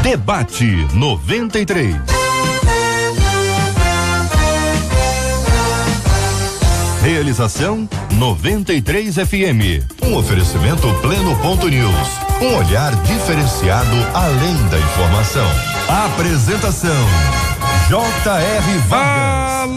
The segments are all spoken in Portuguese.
Debate 93. Realização 93 FM. Um oferecimento Pleno.news. Um olhar diferenciado além da informação. Apresentação J.R. Vargas.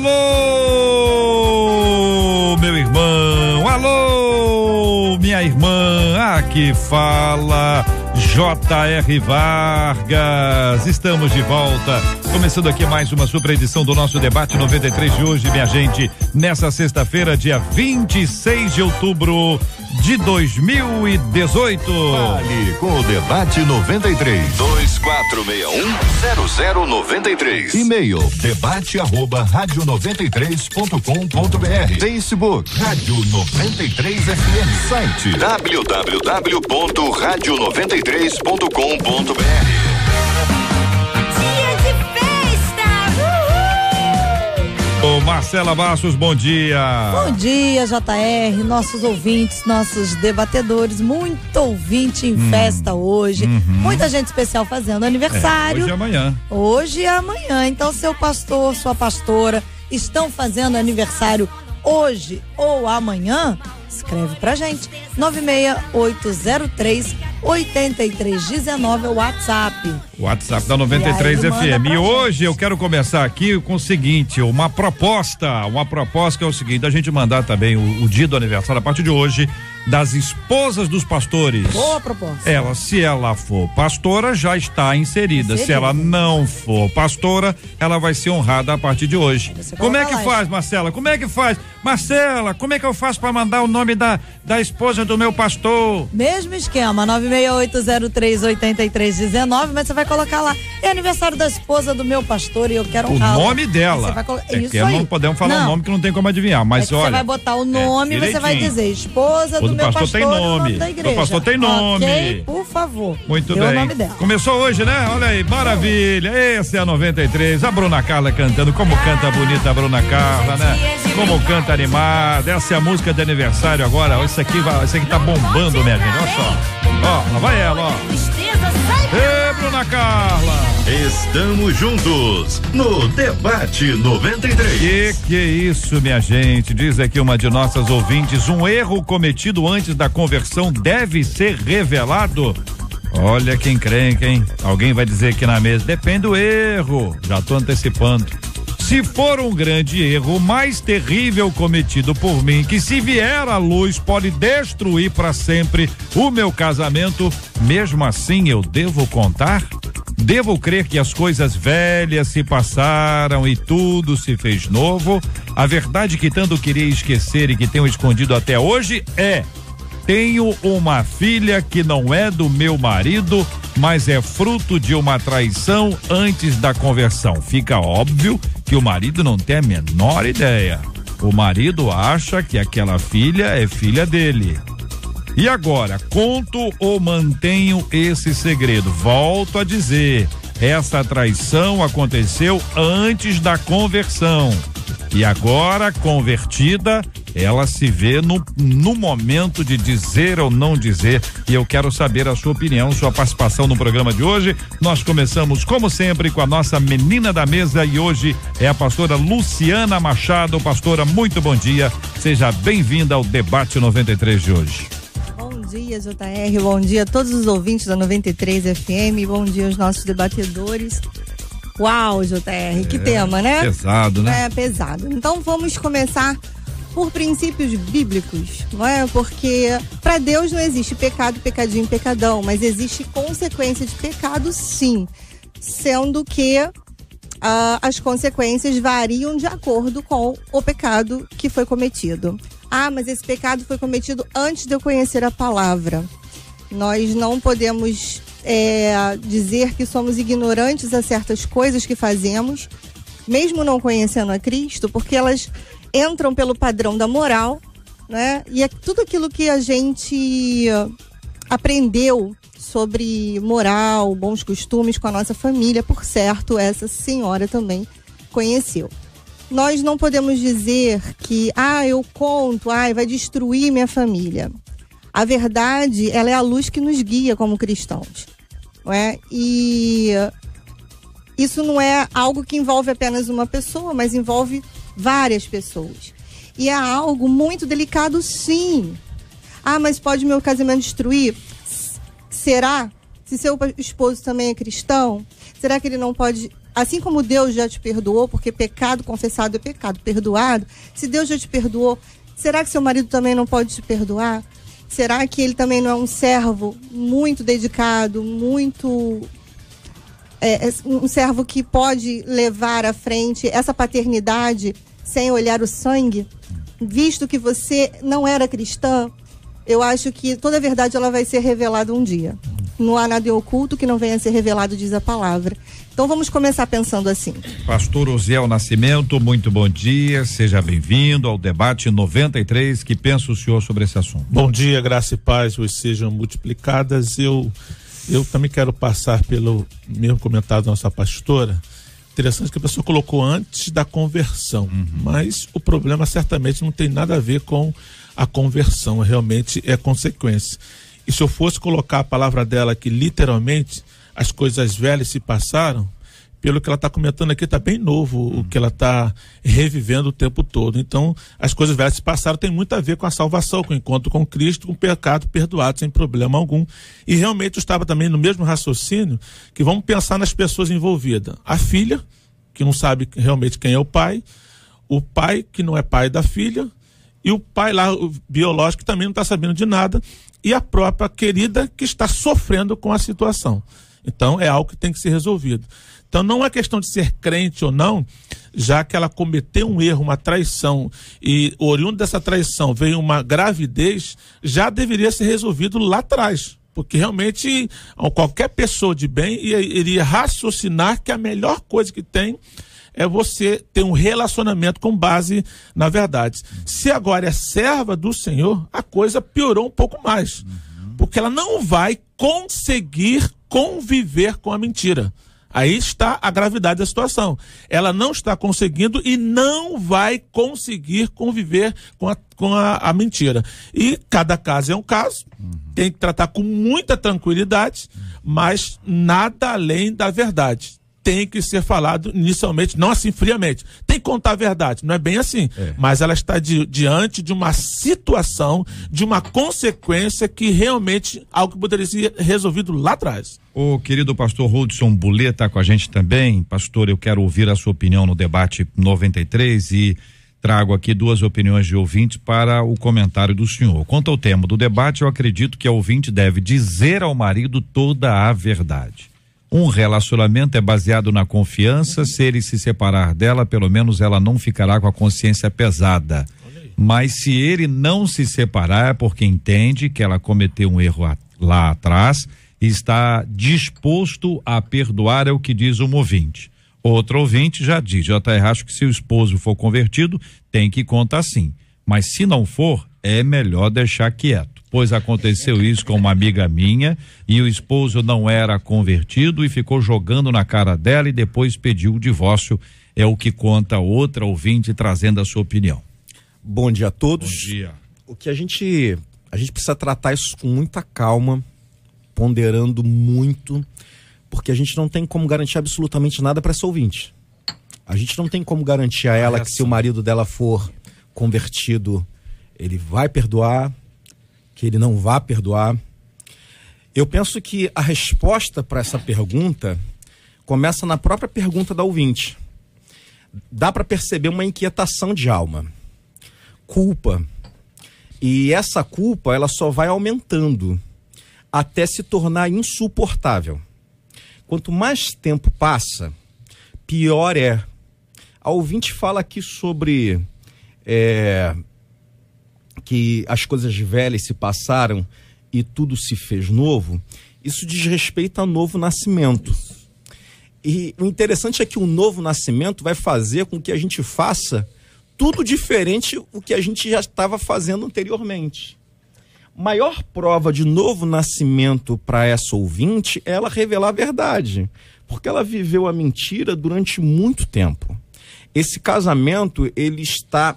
Alô, meu irmão. Alô, minha irmã. Aqui fala J.R. Vargas. Estamos de volta. Começando aqui mais uma super edição do nosso Debate 93 de hoje, minha gente. Nessa sexta-feira, dia 26 de outubro de 2018. Fale com o Debate 93. 2461-0093. E-mail debate@radio93.com.br. Facebook Rádio 93 FM. Site www.radio93.com.br. Ô Marcela Bastos, bom dia. Bom dia, JR, nossos ouvintes, nossos debatedores, muito ouvinte em festa hoje, muita gente especial fazendo aniversário. Hoje e amanhã. Hoje e amanhã, então seu pastor, sua pastora estão fazendo aniversário hoje ou amanhã? Escreve pra gente, 96803-8319 é o WhatsApp. WhatsApp da 93 FM. E hoje eu quero começar aqui com o seguinte, uma proposta que é o seguinte, a gente mandar também o dia do aniversário, a partir de hoje, das esposas dos pastores. Boa proposta. Se ela for pastora, já está inserida. Se ela não for pastora, ela vai ser honrada a partir de hoje. Como é que faz, Marcela? Como é que faz? Marcela, como é que eu faço para mandar o nome da esposa do meu pastor? Mesmo esquema, 96803-8319, mas você vai colocar lá, é aniversário da esposa do meu pastor e eu quero honrar. O nome dela. Não podemos falar o nome que não tem como adivinhar, mas olha. Você vai botar o nome e você vai dizer, esposa do meu pastor tem nome. Da igreja. O pastor tem nome. Ok, por favor. Muito bem. O nome dela. Começou hoje, né? Olha aí, maravilha. Esse é a 93. A Bruna Carla cantando. Como canta bonita a Bruna Carla, né? Como canta animada. Essa é a música de aniversário agora. Isso aqui tá bombando, minha gente. Olha só. Ó, lá vai ela, ó. Ê, Bruna Carla. Estamos juntos no Debate 93. Que é isso, minha gente? Diz aqui uma de nossas ouvintes, um erro cometido antes da conversão deve ser revelado? Olha quem crenca, hein? Alguém vai dizer aqui na mesa, depende do erro. Já tô antecipando. Se for um grande erro, mais terrível cometido por mim, que se vier à luz pode destruir para sempre o meu casamento, mesmo assim eu devo contar? Devo crer que as coisas velhas se passaram e tudo se fez novo? A verdade que tanto queria esquecer e que tenho escondido até hoje é: tenho uma filha que não é do meu marido, mas é fruto de uma traição antes da conversão. Fica óbvio que o marido não tem a menor ideia. O marido acha que aquela filha é filha dele. E agora, conto ou mantenho esse segredo? Volto a dizer, essa traição aconteceu antes da conversão. E agora, convertida, ela se vê no momento de dizer ou não dizer. E eu quero saber a sua opinião, sua participação no programa de hoje. Nós começamos, como sempre, com a nossa menina da mesa e hoje é a pastora Luciana Machado. Pastora, muito bom dia. Seja bem-vinda ao Debate 93 de hoje. Bom dia, JR. Bom dia a todos os ouvintes da 93 FM. Bom dia aos nossos debatedores. Uau, JR, que tema, né? Pesado, né? É, pesado. Então vamos começar por princípios bíblicos, não é? Porque para Deus não existe pecado, pecadinho, pecadão, mas existe consequência de pecado, sim. Sendo que as consequências variam de acordo com o pecado que foi cometido. Ah, mas esse pecado foi cometido antes de eu conhecer a palavra. Nós não podemos dizer que somos ignorantes a certas coisas que fazemos, mesmo não conhecendo a Cristo, porque elas entram pelo padrão da moral, né? E é tudo aquilo que a gente aprendeu sobre moral, bons costumes com a nossa família, por certo, essa senhora também conheceu. Nós não podemos dizer que, eu conto, vai destruir minha família. A verdade, ela é a luz que nos guia como cristãos. não é? E isso não é algo que envolve apenas uma pessoa, mas envolve várias pessoas. E é algo muito delicado, sim. Ah, mas pode meu casamento destruir? Será? Se seu esposo também é cristão, será que ele não pode, assim como Deus já te perdoou, porque pecado confessado é pecado perdoado, se Deus já te perdoou, será que seu marido também não pode te perdoar? Será que ele também não é um servo muito dedicado, um servo que pode levar à frente essa paternidade sem olhar o sangue? Visto que você não era cristã, eu acho que toda a verdade ela vai ser revelada um dia. Não há nada oculto que não venha a ser revelado, diz a palavra. Então vamos começar pensando assim. Pastor Osiel Nascimento, muito bom dia, seja bem-vindo ao debate 93. Que pensa o senhor sobre esse assunto? Bom dia, graça e paz vos sejam multiplicadas. Eu também quero passar pelo mesmo comentário da nossa pastora. Interessante que a pessoa colocou antes da conversão, mas o problema certamente não tem nada a ver com a conversão, realmente é consequência. E se eu fosse colocar a palavra dela aqui, literalmente, as coisas velhas se passaram, pelo que ela está comentando aqui, está bem novo o que ela está revivendo o tempo todo. Então, as coisas velhas se passaram tem muito a ver com a salvação, com o encontro com Cristo, com o pecado perdoado, sem problema algum. E realmente eu estava também no mesmo raciocínio, que vamos pensar nas pessoas envolvidas. A filha, que não sabe realmente quem é o pai que não é pai da filha, e o pai lá, o biológico, que também não está sabendo de nada, e a própria querida que está sofrendo com a situação. Então, é algo que tem que ser resolvido. Então, não é questão de ser crente ou não, já que ela cometeu um erro, uma traição, e oriundo dessa traição veio uma gravidez, já deveria ser resolvido lá atrás. Porque realmente qualquer pessoa de bem iria raciocinar que a melhor coisa que tem é você ter um relacionamento com base na verdade. Se agora é serva do Senhor, a coisa piorou um pouco mais. Porque ela não vai conseguir conviver com a mentira. Aí está a gravidade da situação. Ela não está conseguindo e não vai conseguir conviver com a mentira. E cada caso é um caso. Tem que tratar com muita tranquilidade, mas nada além da verdade. Tem que ser falado inicialmente, não assim friamente. Tem que contar a verdade, não é bem assim. Mas ela está diante de uma situação, de uma consequência que realmente algo que poderia ser resolvido lá atrás. O querido pastor Hudson Bulê está com a gente também. Pastor, eu quero ouvir a sua opinião no debate 93 e trago aqui duas opiniões de ouvintes para o comentário do senhor. Quanto ao tema do debate, eu acredito que a ouvinte deve dizer ao marido toda a verdade. Um relacionamento é baseado na confiança. Se ele se separar dela, pelo menos ela não ficará com a consciência pesada. Mas se ele não se separar, é porque entende que ela cometeu um erro lá atrás e está disposto a perdoar, é o que diz um ouvinte. Outro ouvinte já diz, acho que se o esposo for convertido, tem que contar sim. Mas se não for, é melhor deixar quieto. Pois aconteceu isso com uma amiga minha e o esposo não era convertido e ficou jogando na cara dela e depois pediu o divórcio. É o que conta outra ouvinte trazendo a sua opinião. Bom dia a todos. Bom dia. O que a gente precisa tratar isso com muita calma, ponderando muito, porque a gente não tem como garantir absolutamente nada para essa ouvinte. A gente não tem como garantir a ela que se o marido dela for convertido, ele vai perdoar, que ele não vá perdoar. Eu penso que a resposta para essa pergunta começa na própria pergunta da ouvinte. Dá para perceber uma inquietação de alma, culpa. E essa culpa, ela só vai aumentando até se tornar insuportável. Quanto mais tempo passa, pior é. A ouvinte fala aqui sobre que as coisas velhas se passaram e tudo se fez novo. Isso diz respeito ao novo nascimento. E o interessante é que o novo nascimento vai fazer com que a gente faça tudo diferente do que a gente já estava fazendo anteriormente. Maior prova de novo nascimento para essa ouvinte é ela revelar a verdade, porque ela viveu a mentira durante muito tempo. Esse casamento, ele está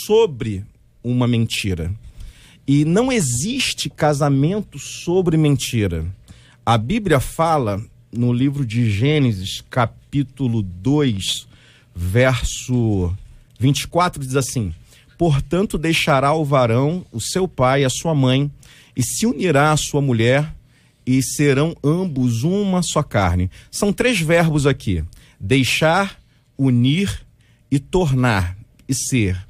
sobre uma mentira. E não existe casamento sobre mentira. A Bíblia fala no livro de Gênesis, capítulo 2, verso 24, diz assim: portanto deixará o varão o seu pai e a sua mãe, e se unirá à sua mulher, e serão ambos uma só carne. São 3 verbos aqui: deixar, unir e tornar e ser.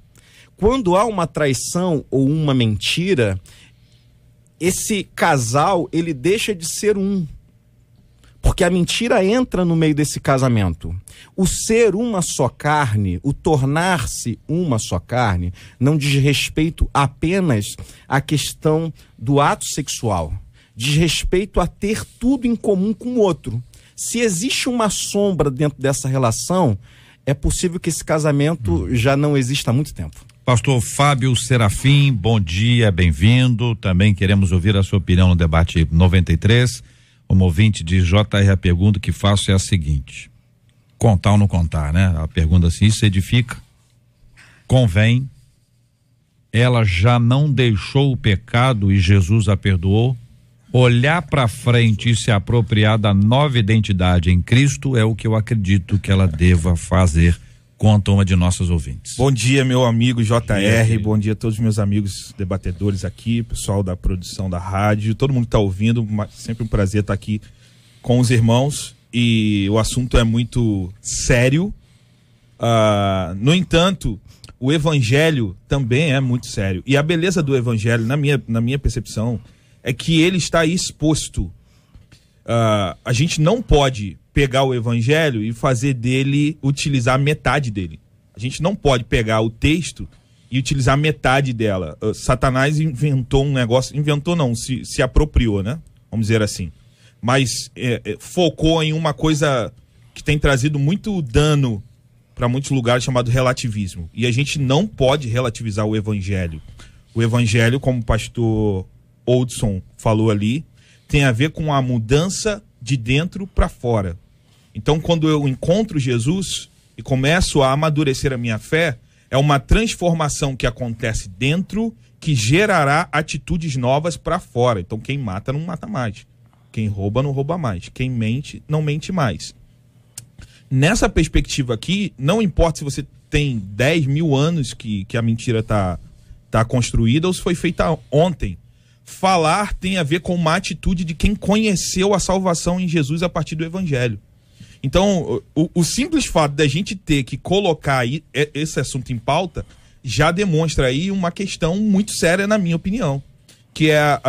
Quando há uma traição ou uma mentira, esse casal, ele deixa de ser um, porque a mentira entra no meio desse casamento. O ser uma só carne, o tornar-se uma só carne, não diz respeito apenas à questão do ato sexual, diz respeito a ter tudo em comum com o outro. Se existe uma sombra dentro dessa relação, é possível que esse casamento já não exista há muito tempo. Pastor Fábio Serafim, bom dia, bem-vindo. Também queremos ouvir a sua opinião no debate 93. Como ouvinte de JR, a pergunta que faço é a seguinte: contar ou não contar, né? A pergunta assim: isso edifica? Convém? Ela já não deixou o pecado e Jesus a perdoou? Olhar para frente e se apropriar da nova identidade em Cristo é o que eu acredito que ela deva fazer. Conta uma de nossas ouvintes. Bom dia, meu amigo JR, bom dia a todos os meus amigos debatedores aqui, pessoal da produção da rádio, todo mundo que está ouvindo, sempre um prazer estar aqui com os irmãos, e o assunto é muito sério. No entanto, o evangelho também é muito sério, e a beleza do evangelho, na minha percepção, é que ele está exposto. A gente não pode pegar o evangelho e fazer dele, utilizar metade dele. A gente não pode pegar o texto e utilizar metade dela. Satanás inventou um negócio, inventou não, se apropriou, né? Vamos dizer assim. Mas focou em uma coisa que tem trazido muito dano para muitos lugares, chamado relativismo. E a gente não pode relativizar o evangelho. O evangelho, como o pastor Oldson falou ali, tem a ver com a mudança de dentro para fora. Então, quando eu encontro Jesus e começo a amadurecer a minha fé, é uma transformação que acontece dentro, que gerará atitudes novas para fora. Então, quem mata não mata mais. Quem rouba não rouba mais. Quem mente não mente mais. Nessa perspectiva aqui, não importa se você tem 10 mil anos que a mentira tá construída ou se foi feita ontem. Falar tem a ver com uma atitude de quem conheceu a salvação em Jesus a partir do evangelho. Então, o simples fato da gente ter que colocar aí esse assunto em pauta já demonstra aí uma questão muito séria, na minha opinião, que é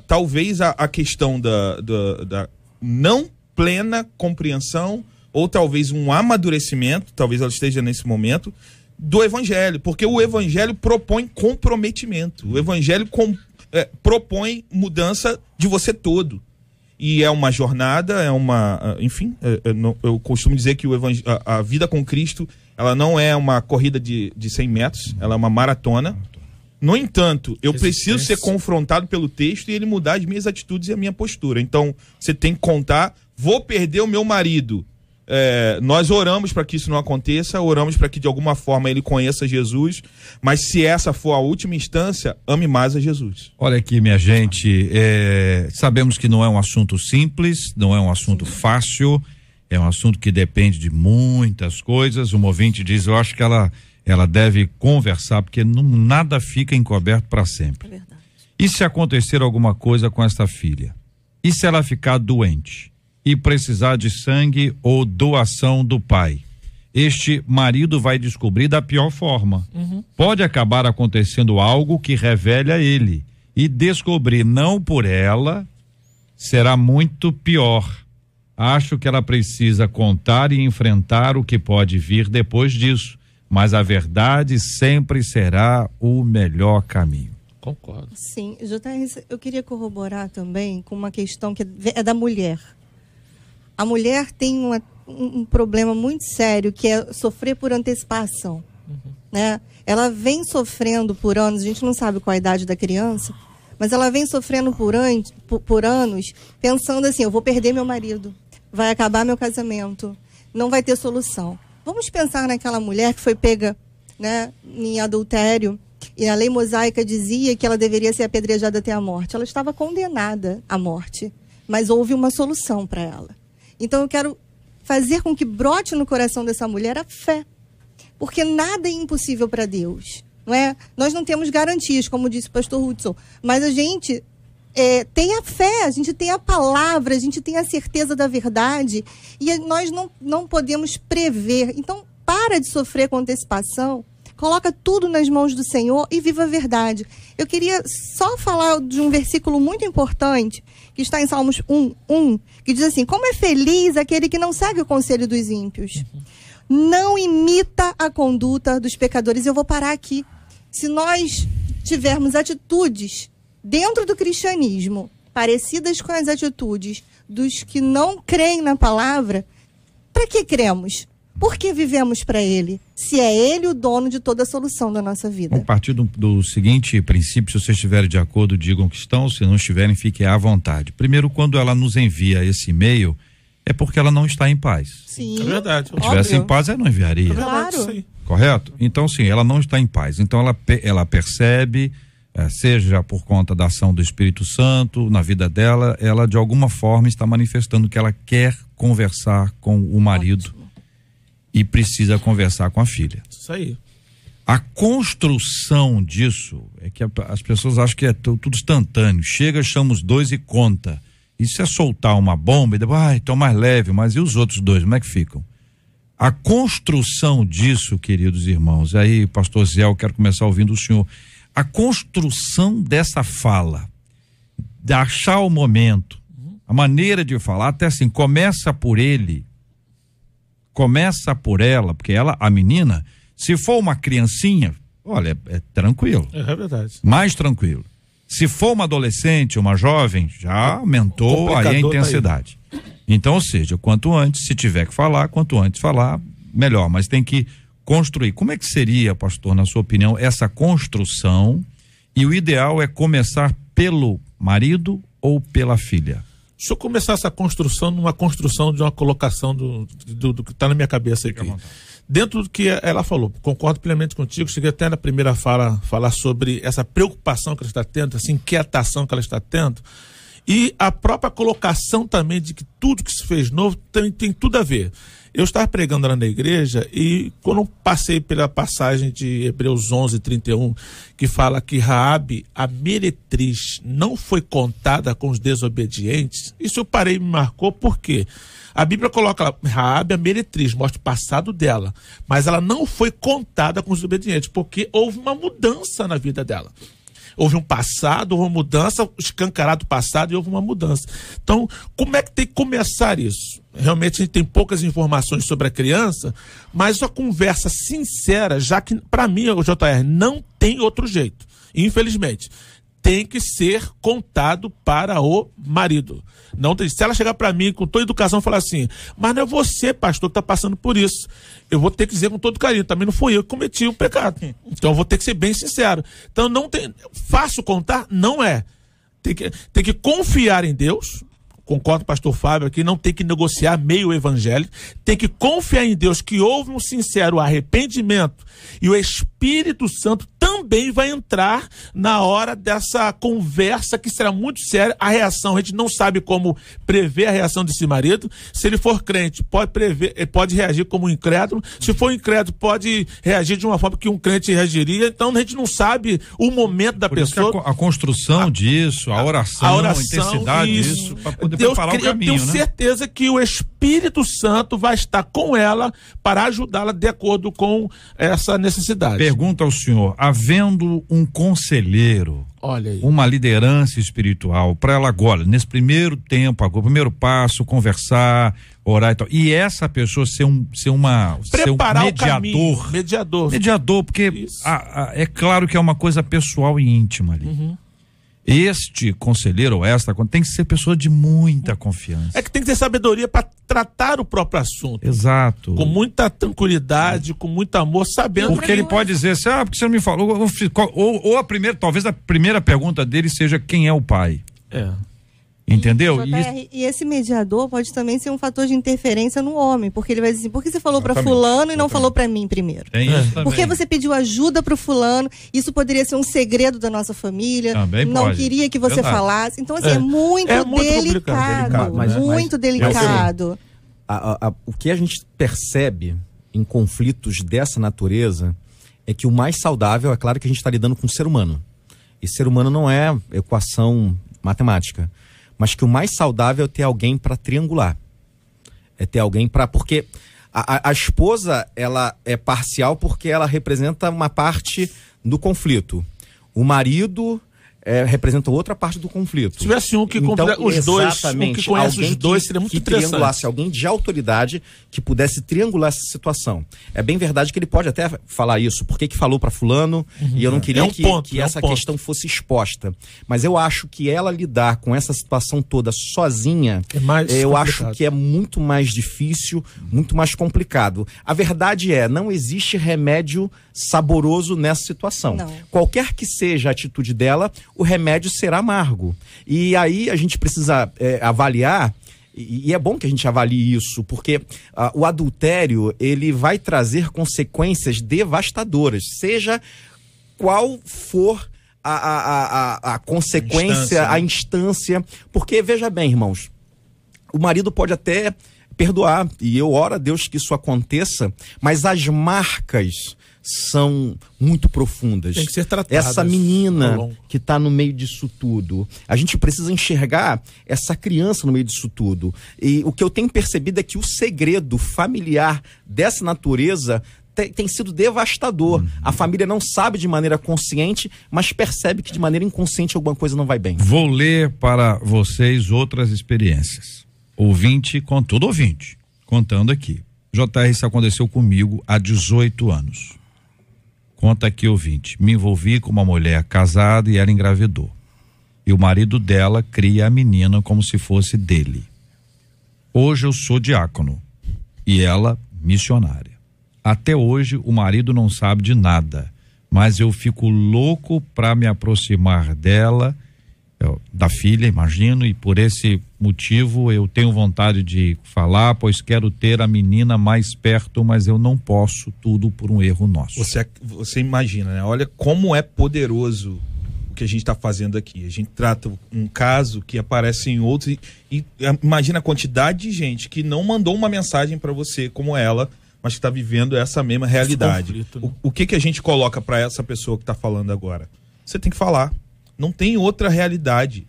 talvez a questão da não plena compreensão, ou talvez um amadurecimento, talvez ela esteja nesse momento, do evangelho, porque o evangelho propõe comprometimento, o evangelho propõe mudança de você todo. E é uma jornada, enfim, eu costumo dizer que a vida com Cristo, ela não é uma corrida de 100 metros, ela é uma maratona. No entanto, eu preciso ser confrontado pelo texto e ele mudar as minhas atitudes e a minha postura. Então, você tem que contar: vou perder o meu marido. Nós oramos para que isso não aconteça, oramos para que de alguma forma ele conheça Jesus, mas se essa for a última instância, ame mais a Jesus. Olha aqui, minha gente, sabemos que não é um assunto simples, não é um assunto fácil, é um assunto que depende de muitas coisas. Um ouvinte diz: eu acho que ela deve conversar, porque nada fica encoberto para sempre. É verdade. E se acontecer alguma coisa com esta filha? E se ela ficar doente e precisar de sangue ou doação do pai? Este marido vai descobrir da pior forma. Pode acabar acontecendo algo que revele a ele, e descobrir não por ela será muito pior. Acho que ela precisa contar e enfrentar o que pode vir depois disso, mas a verdade sempre será o melhor caminho. Concordo. Sim, JR, eu queria corroborar também com uma questão que é da mulher. A mulher tem um problema muito sério, que é sofrer por antecipação. Né? Ela vem sofrendo por anos, a gente não sabe qual a idade da criança, mas ela vem sofrendo por anos, pensando assim: eu vou perder meu marido, vai acabar meu casamento, não vai ter solução. Vamos pensar naquela mulher que foi pega, né, em adultério, e a lei mosaica dizia que ela deveria ser apedrejada até a morte. Ela estava condenada à morte. mas houve uma solução para ela. Então eu quero fazer com que brote no coração dessa mulher a fé, porque nada é impossível para Deus, não é? Nós não temos garantias, como disse o pastor Hudson, mas a gente tem a fé, a gente tem a palavra, a gente tem a certeza da verdade, e nós não podemos prever. Então, para de sofrer com antecipação, coloca tudo nas mãos do Senhor e viva a verdade. Eu queria só falar de um versículo muito importante, que está em Salmos 1:1, que diz assim: como é feliz aquele que não segue o conselho dos ímpios, não imita a conduta dos pecadores. Eu vou parar aqui. Se nós tivermos atitudes dentro do cristianismo parecidas com as atitudes dos que não creem na palavra, para que cremos? Por que vivemos para Ele? Se é Ele o dono de toda a solução da nossa vida. A partir do seguinte princípio, se vocês estiverem de acordo, digam que estão, se não estiverem, fiquem à vontade. Primeiro, quando ela nos envia esse e-mail, é porque ela não está em paz. Sim. É verdade. Se estivesse em paz, ela não enviaria. Claro. Correto? Então, sim, ela não está em paz. Então, ela percebe, seja por conta da ação do Espírito Santo na vida dela, ela de alguma forma está manifestando que ela quer conversar com o marido. E precisa conversar com a filha. Isso aí. A construção disso é que as pessoas acham que é tudo instantâneo. Chega, chama os dois e conta. Isso é soltar uma bomba e depois, então mais leve, mas e os outros dois, como é que ficam? A construção disso, queridos irmãos, aí, pastor Zé, eu quero começar ouvindo o senhor. A construção dessa fala, de achar o momento, a maneira de falar, até assim, começa por ele, começa por ela, porque ela, a menina, se for uma criancinha, olha, é tranquilo. É verdade. Mais tranquilo. Se for uma adolescente, uma jovem, já aumentou aí a intensidade. Tá aí. Então, ou seja, quanto antes, se tiver que falar, quanto antes falar, melhor, mas tem que construir. Como é que seria, pastor, na sua opinião, essa construção? E o ideal é começar pelo marido ou pela filha? Deixa eu começar essa construção numa construção de uma colocação do que está na minha cabeça aqui. Dentro do que ela falou, concordo plenamente contigo, cheguei até na primeira fala falar sobre essa preocupação que ela está tendo, essa inquietação que ela está tendo, e a própria colocação também de que tudo que se fez novo tem tudo a ver. Eu estava pregando lá na igreja e quando passei pela passagem de Hebreus 11:31, que fala que Raabe, a meretriz, não foi contada com os desobedientes, isso eu parei e me marcou. Por quê? A Bíblia coloca lá, Raabe, a meretriz, mostra o passado dela, mas ela não foi contada com os desobedientes, porque houve uma mudança na vida dela. Houve um passado, houve uma mudança, escancarado passado e houve uma mudança. Então, como é que tem que começar isso? Realmente a gente tem poucas informações sobre a criança, mas uma conversa sincera, já que para mim, o JR, não tem outro jeito, infelizmente. Tem que ser contado para o marido. Não tem, se ela chegar para mim com toda educação e falar assim, mas não é você, pastor, que está passando por isso, eu vou ter que dizer com todo carinho, também não fui eu que cometi o pecado. Então eu vou ter que ser bem sincero. Então não tem, fácil contar? Não é. Tem que confiar em Deus. Concordo com o pastor Fábio aqui, não tem que negociar meio evangelho, tem que confiar em Deus que houve um sincero arrependimento e o Espírito Santo também vai entrar na hora dessa conversa que será muito séria. A reação, a gente não sabe como prever a reação desse marido. Se ele for crente, pode reagir como um incrédulo. Se for incrédulo, pode reagir de uma forma que um crente reagiria. Então a gente não sabe o momento da pessoa. A construção disso, a oração, a intensidade disso, para poder preparar o caminho, eu tenho certeza que o Espírito Santo vai estar com ela para ajudá-la de acordo com essa necessidade. Pergunta ao senhor, havendo um conselheiro, olha aí, uma liderança espiritual para ela agora, nesse primeiro tempo, agora, primeiro passo, conversar, orar e tal, e essa pessoa ser um mediador, porque é claro que é uma coisa pessoal e íntima ali. Este conselheiro ou esta tem que ser pessoa de muita confiança. É que tem que ter sabedoria para tratar o próprio assunto. Exato. Com muita tranquilidade, com muito amor, sabendo. Porque ele pode dizer assim, porque você não me falou, talvez a primeira pergunta dele seja quem é o pai. Entendeu? E esse mediador pode também ser um fator de interferência no homem, porque ele vai dizer, por que você falou para fulano e não falou para mim primeiro? Tem isso também. Por que você pediu ajuda para o fulano? Isso poderia ser um segredo da nossa família. Também não pode. Queria que você falasse. Então, assim, é muito delicado, muito delicado. O que a gente percebe em conflitos dessa natureza é que o mais saudável, é claro que a gente está lidando com o ser humano. E ser humano não é equação matemática. Mas que o mais saudável é ter alguém para triangular. É ter alguém para... Porque a esposa, ela é parcial porque ela representa uma parte do conflito. O marido representa outra parte do conflito. Se tivesse um que os dois, um que conhece os dois, seria muito interessante. Triangulasse alguém de autoridade que pudesse triangular essa situação. É bem verdade que ele pode até falar isso. Por que falou para fulano? E eu não queria que essa questão fosse exposta. Mas eu acho que ela lidar com essa situação toda sozinha, eu acho que é muito mais difícil, muito mais complicado. A verdade não existe remédio saboroso nessa situação. Não. Qualquer que seja a atitude dela, o remédio será amargo. E aí a gente precisa avaliar, e é bom que a gente avalie isso, porque o adultério, ele vai trazer consequências devastadoras, seja qual for a consequência, a instância. Porque, veja bem, irmãos, o marido pode até perdoar, e eu oro a Deus que isso aconteça, mas as marcas são muito profundas. Tem que ser tratadas. Essa menina que está no meio disso tudo, a gente precisa enxergar essa criança no meio disso tudo. E o que eu tenho percebido é que o segredo familiar dessa natureza tem sido devastador. A família não sabe de maneira consciente, mas percebe que de maneira inconsciente alguma coisa não vai bem. Vou ler para vocês outras experiências. Ouvinte, contando aqui. JR, isso aconteceu comigo há 18 anos. Conta aqui, ouvinte. Me envolvi com uma mulher casada e ela engravidou. E o marido dela cria a menina como se fosse dele. Hoje eu sou diácono e ela missionária. Até hoje o marido não sabe de nada, mas eu fico louco para me aproximar dela, da filha, imagino, e por esse motivo eu tenho vontade de falar, pois quero ter a menina mais perto, mas eu não posso, tudo por um erro nosso. Você imagina, né? Olha como é poderoso o que a gente está fazendo aqui. A gente trata um caso que aparece em outros e imagina a quantidade de gente que não mandou uma mensagem para você como ela, mas que está vivendo essa mesma realidade. Conflito, né? O que a gente coloca para essa pessoa que está falando agora? Você tem que falar. Não tem outra realidade.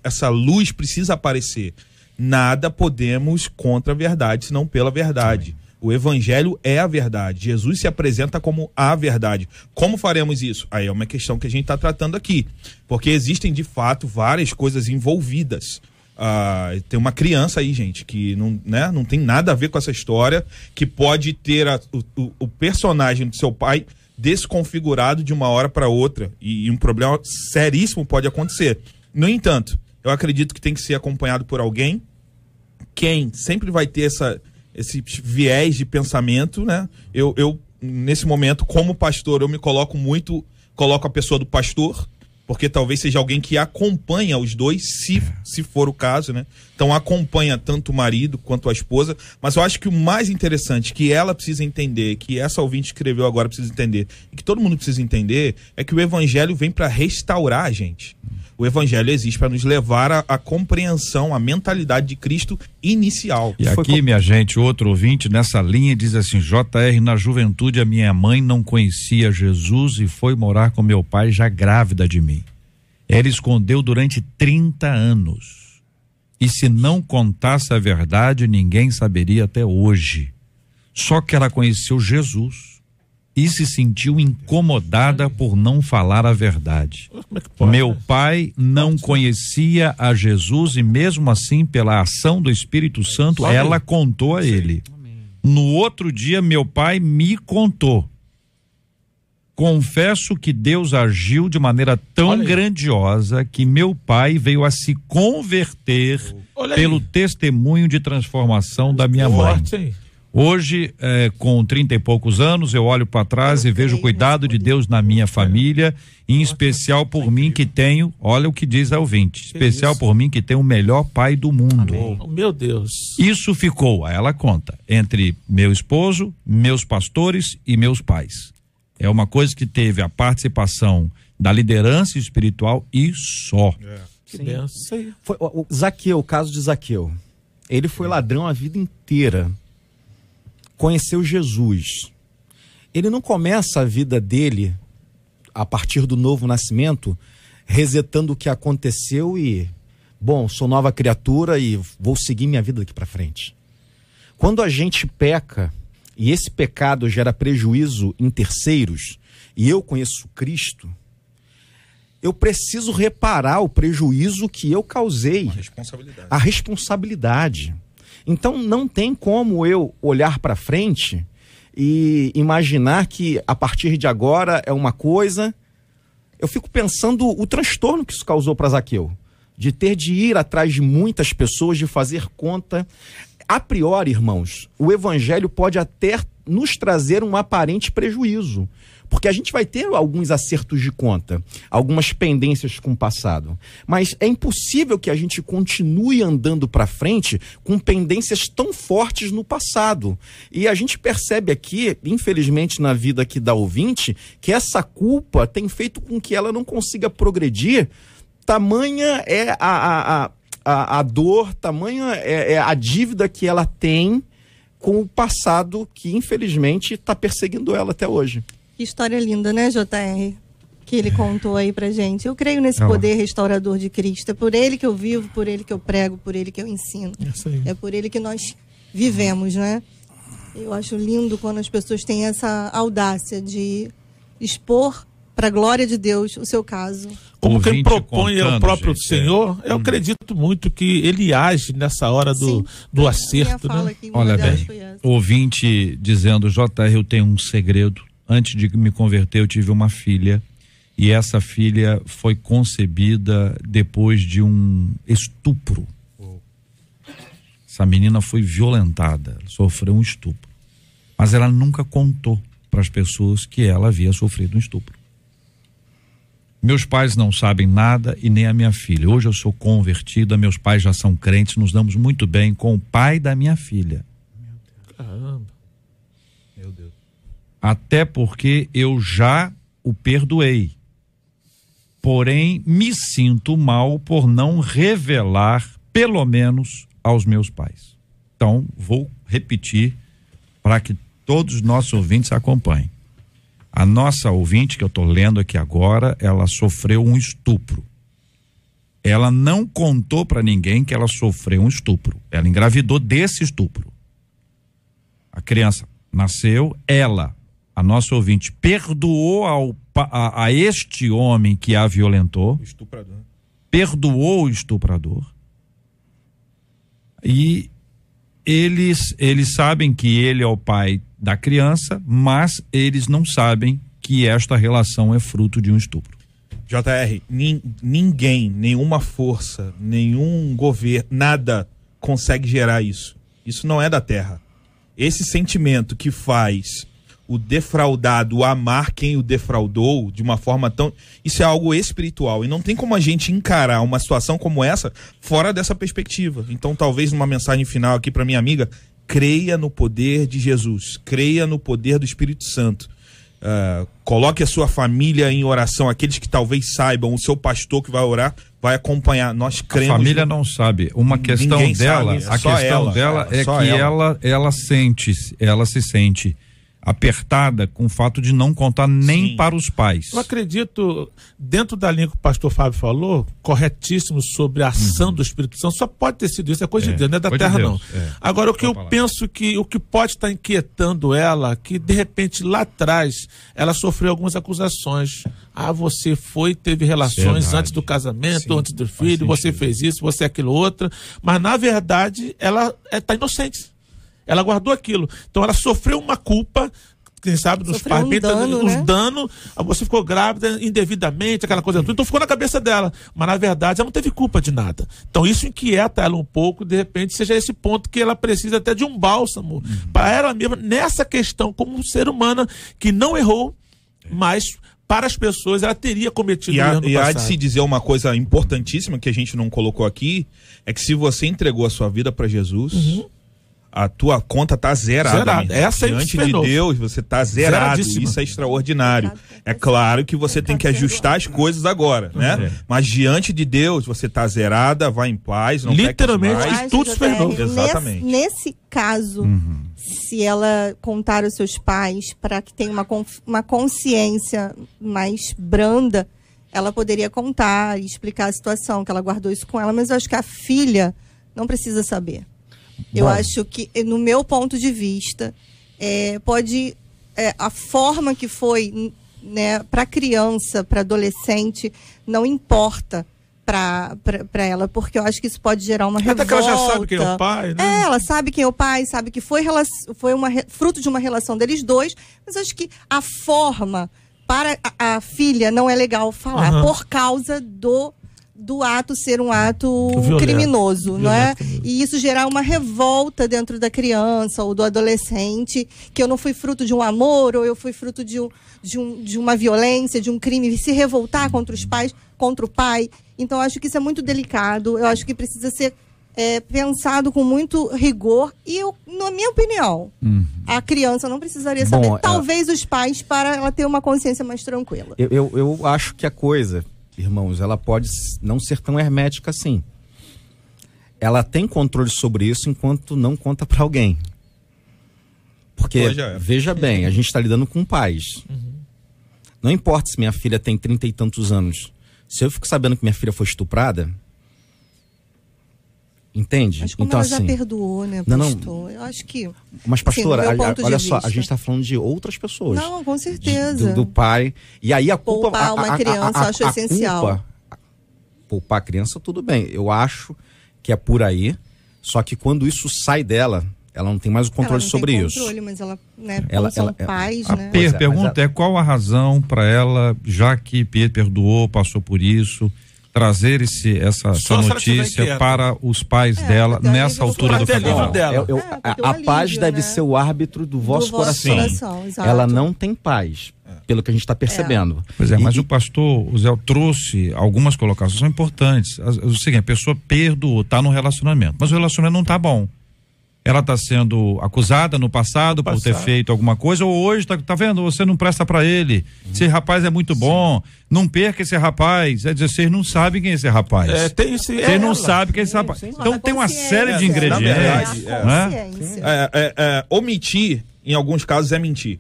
Essa luz precisa aparecer. Nada podemos contra a verdade, senão pela verdade. O evangelho é a verdade. Jesus se apresenta como a verdade. Como faremos isso? Aí é uma questão que a gente está tratando aqui. Porque existem, de fato, várias coisas envolvidas. Tem uma criança aí, gente, que não tem nada a ver com essa história, que pode ter o personagem do seu pai desconfigurado de uma hora para outra, e um problema seríssimo pode acontecer. No entanto, eu acredito que tem que ser acompanhado por alguém, quem sempre vai ter esse viés de pensamento, né? Eu nesse momento, como pastor, eu me coloco a pessoa do pastor, porque talvez seja alguém que acompanha os dois, se for o caso, né? Então acompanha tanto o marido quanto a esposa, mas eu acho que o mais interessante que ela precisa entender, que essa ouvinte escreveu agora precisa entender, e que todo mundo precisa entender, é que o evangelho vem para restaurar a gente. O evangelho existe para nos levar à compreensão, à mentalidade de Cristo inicial. E aqui, minha gente, outro ouvinte nessa linha diz assim: JR, na juventude a minha mãe não conhecia Jesus e foi morar com meu pai já grávida de mim. Ela escondeu durante 30 anos. E se não contasse a verdade, ninguém saberia até hoje. Só que ela conheceu Jesus e se sentiu incomodada por não falar a verdade. Meu pai não conhecia a Jesus e mesmo assim, pela ação do Espírito Santo, ela contou a ele. No outro dia, meu pai me contou. Confesso que Deus agiu de maneira tão grandiosa que meu pai veio a se converter pelo testemunho de transformação da minha mãe. Hoje, com 30 e poucos anos, eu olho para trás e vejo o cuidado de Deus na minha família, em especial por mim que tenho, olha o que diz a ouvinte, especial por mim que tenho o melhor pai do mundo. Oh, meu Deus. Isso ficou, ela conta, entre meu esposo, meus pastores e meus pais. É uma coisa que teve a participação da liderança espiritual e só. Que benção. Foi o Zaqueu, o caso de Zaqueu. Ele foi ladrão a vida inteira. Conheceu Jesus. Ele não começa a vida dele, a partir do novo nascimento, resetando o que aconteceu e, bom, sou nova criatura e vou seguir minha vida daqui para frente. Quando a gente peca, e esse pecado gera prejuízo em terceiros, e eu conheço Cristo, eu preciso reparar o prejuízo que eu causei. A responsabilidade. Então não tem como eu olhar para frente e imaginar que a partir de agora é uma coisa. Eu fico pensando o transtorno que isso causou para Zaqueu, de ter de ir atrás de muitas pessoas, de fazer conta. A priori, irmãos, o evangelho pode até nos trazer um aparente prejuízo, porque a gente vai ter alguns acertos de conta, algumas pendências com o passado. Mas é impossível que a gente continue andando para frente com pendências tão fortes no passado. E a gente percebe aqui, infelizmente na vida aqui da ouvinte, que essa culpa tem feito com que ela não consiga progredir. Tamanha é a dor, tamanha é a dívida que ela tem com o passado que infelizmente está perseguindo ela até hoje. Que história linda, né, JR? Que ele contou aí pra gente. Eu creio nesse poder restaurador de Cristo. É por ele que eu vivo, por ele que eu prego, por ele que eu ensino. É por ele que nós vivemos, né? Eu acho lindo quando as pessoas têm essa audácia de expor para a glória de Deus o seu caso. Como quem propõe é o próprio Senhor, eu acredito muito que ele age nessa hora do acerto. Né? Olha bem, ouvinte dizendo, JR, eu tenho um segredo. Antes de me converter, eu tive uma filha e essa filha foi concebida depois de um estupro. Essa menina foi violentada, sofreu um estupro. Mas ela nunca contou para as pessoas que ela havia sofrido um estupro. Meus pais não sabem nada e nem a minha filha. Hoje eu sou convertida, meus pais já são crentes, nos damos muito bem com o pai da minha filha. Caramba. Meu Deus. Até porque eu já o perdoei. Porém, me sinto mal por não revelar, pelo menos, aos meus pais. Então, vou repetir para que todos os nossos ouvintes acompanhem. A nossa ouvinte, que eu estou lendo aqui agora, ela sofreu um estupro. Ela não contou para ninguém que ela sofreu um estupro. Ela engravidou desse estupro. A criança nasceu, a nossa ouvinte, perdoou a este homem que a violentou. O estuprador. Perdoou o estuprador. E eles sabem que ele é o pai da criança, mas eles não sabem que esta relação é fruto de um estupro. JR, ninguém, nenhuma força, nenhum governo, nada consegue gerar isso. Isso não é da terra. Esse sentimento que faz o defraudado amar quem o defraudou de uma forma tão... Isso é algo espiritual e não tem como a gente encarar uma situação como essa fora dessa perspectiva. Então, talvez numa mensagem final aqui para minha amiga, creia no poder de Jesus, creia no poder do Espírito Santo. Coloque a sua família em oração, aqueles que talvez saibam, o seu pastor que vai orar, vai acompanhar. Nós cremos. A família não sabe. Uma questão dela, a questão dela é que ela se sente apertada com o fato de não contar nem para os pais. Eu acredito, dentro da linha que o pastor Fábio falou, corretíssimo sobre a ação do Espírito Santo, só pode ter sido isso, é coisa de Deus, não é da terra não. Agora, o que eu penso que o que pode estar inquietando ela, que de repente lá atrás ela sofreu algumas acusações. Você teve relações antes do casamento, antes do filho, você fez isso, você aquilo outro, mas na verdade ela está inocente. Ela guardou aquilo. Então ela sofreu uma culpa quem sabe dos Sofreu pais, um dano, né? os danos, você ficou grávida indevidamente, aquela coisa tudo, então ficou na cabeça dela, mas na verdade ela não teve culpa de nada. Então isso inquieta ela um pouco, de repente seja esse ponto que ela precisa até de um bálsamo para ela mesma, nessa questão, como um ser humano que não errou, mas para as pessoas ela teria cometido erro no passado. E há de se dizer uma coisa importantíssima que a gente não colocou aqui, é que se você entregou a sua vida para Jesus, a tua conta tá zerada. Essa diante de Deus, você tá zerado. Isso é extraordinário. É claro que você tem que ajustar as coisas agora, né? Mas diante de Deus, você tá zerada, vai em paz, não literalmente mais. tudo se fez novo. Exatamente. Nesse caso, se ela contar aos seus pais para que tenha uma consciência mais branda, ela poderia contar e explicar a situação, que ela guardou isso com ela, mas eu acho que a filha não precisa saber. Eu acho que, no meu ponto de vista, a forma que foi, né, para criança, para adolescente, não importa para ela, porque eu acho que isso pode gerar uma revolta. Até que ela já sabe quem é o pai, né? Ela sabe quem é o pai, sabe que foi fruto de uma relação deles dois, mas eu acho que a forma para a filha não é legal falar, por causa do ato ser um ato criminoso, não é? E isso gerar uma revolta dentro da criança ou do adolescente, que eu não fui fruto de um amor, ou eu fui fruto de uma violência, de um crime, se revoltar contra os pais, contra o pai. Então, eu acho que isso é muito delicado, eu acho que precisa ser pensado com muito rigor e, na minha opinião, a criança não precisaria saber. Talvez os pais, para ela ter uma consciência mais tranquila. Eu acho que a coisa, irmãos, ela pode não ser tão hermética assim. Ela tem controle sobre isso enquanto não conta para alguém. Porque, veja bem, a gente está lidando com pais. Não importa se minha filha tem 30 e tantos anos. Se eu fico sabendo que minha filha foi estuprada, entende? Mas como então, ela assim, já perdoou, né, pastor? Eu acho que... Mas, pastora, olha só, vista, a gente está falando de outras pessoas. Não, com certeza. Do pai. E aí a culpa... Poupar uma criança, eu acho essencial. Poupar a criança, tudo bem. Eu acho que é por aí. Só que quando isso sai dela, ela não tem mais o controle sobre isso. Mas ela, né, são pais, né? A pergunta é qual a razão para ela, já que perdoou, passou por isso, trazer essa notícia para os pais dela nessa altura do campeonato. A paz deve ser o árbitro do vosso coração. Ela não tem paz, pelo que a gente está percebendo. Pois é, mas o pastor, o Zé, trouxe algumas colocações são importantes. O seguinte, a pessoa perdoou, está no relacionamento, mas o relacionamento não está bom. Ela está sendo acusada no passado por ter feito alguma coisa, ou hoje, tá vendo? Você não presta para ele. Esse rapaz é muito bom. Não perca esse rapaz. É dizer, vocês não sabem quem é esse rapaz. Vocês não sabem quem é esse rapaz. Então tem uma série de ingredientes. Omitir, em alguns casos, é mentir.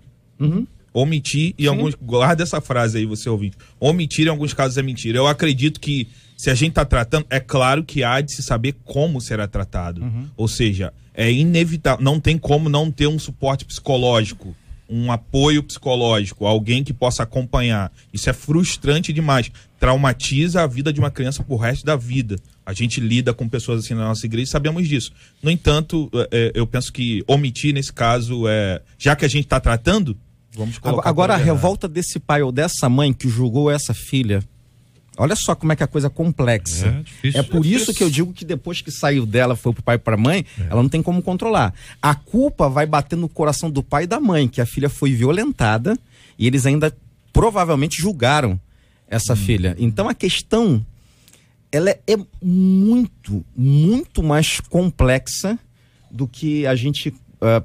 Omitir, em alguns... Guarda essa frase aí, você ouvinte. Omitir, em alguns casos, é mentira. Eu acredito que, se a gente está tratando, é claro que há de se saber como será tratado. Ou seja, é inevitável, não tem como não ter um suporte psicológico, um apoio psicológico, alguém que possa acompanhar. Isso é frustrante demais, traumatiza a vida de uma criança pro resto da vida. A gente lida com pessoas assim na nossa igreja e sabemos disso. No entanto, eu penso que omitir nesse caso, já que a gente está tratando, vamos colocar... Agora, a revolta desse pai ou dessa mãe que julgou essa filha, olha só como é que a coisa é complexa. É por isso que eu digo que depois que saiu dela, foi pro pai e pra mãe, ela não tem como controlar. A culpa vai bater no coração do pai e da mãe, que a filha foi violentada e eles ainda provavelmente julgaram essa filha. Então a questão, ela é muito, muito mais complexa do que a gente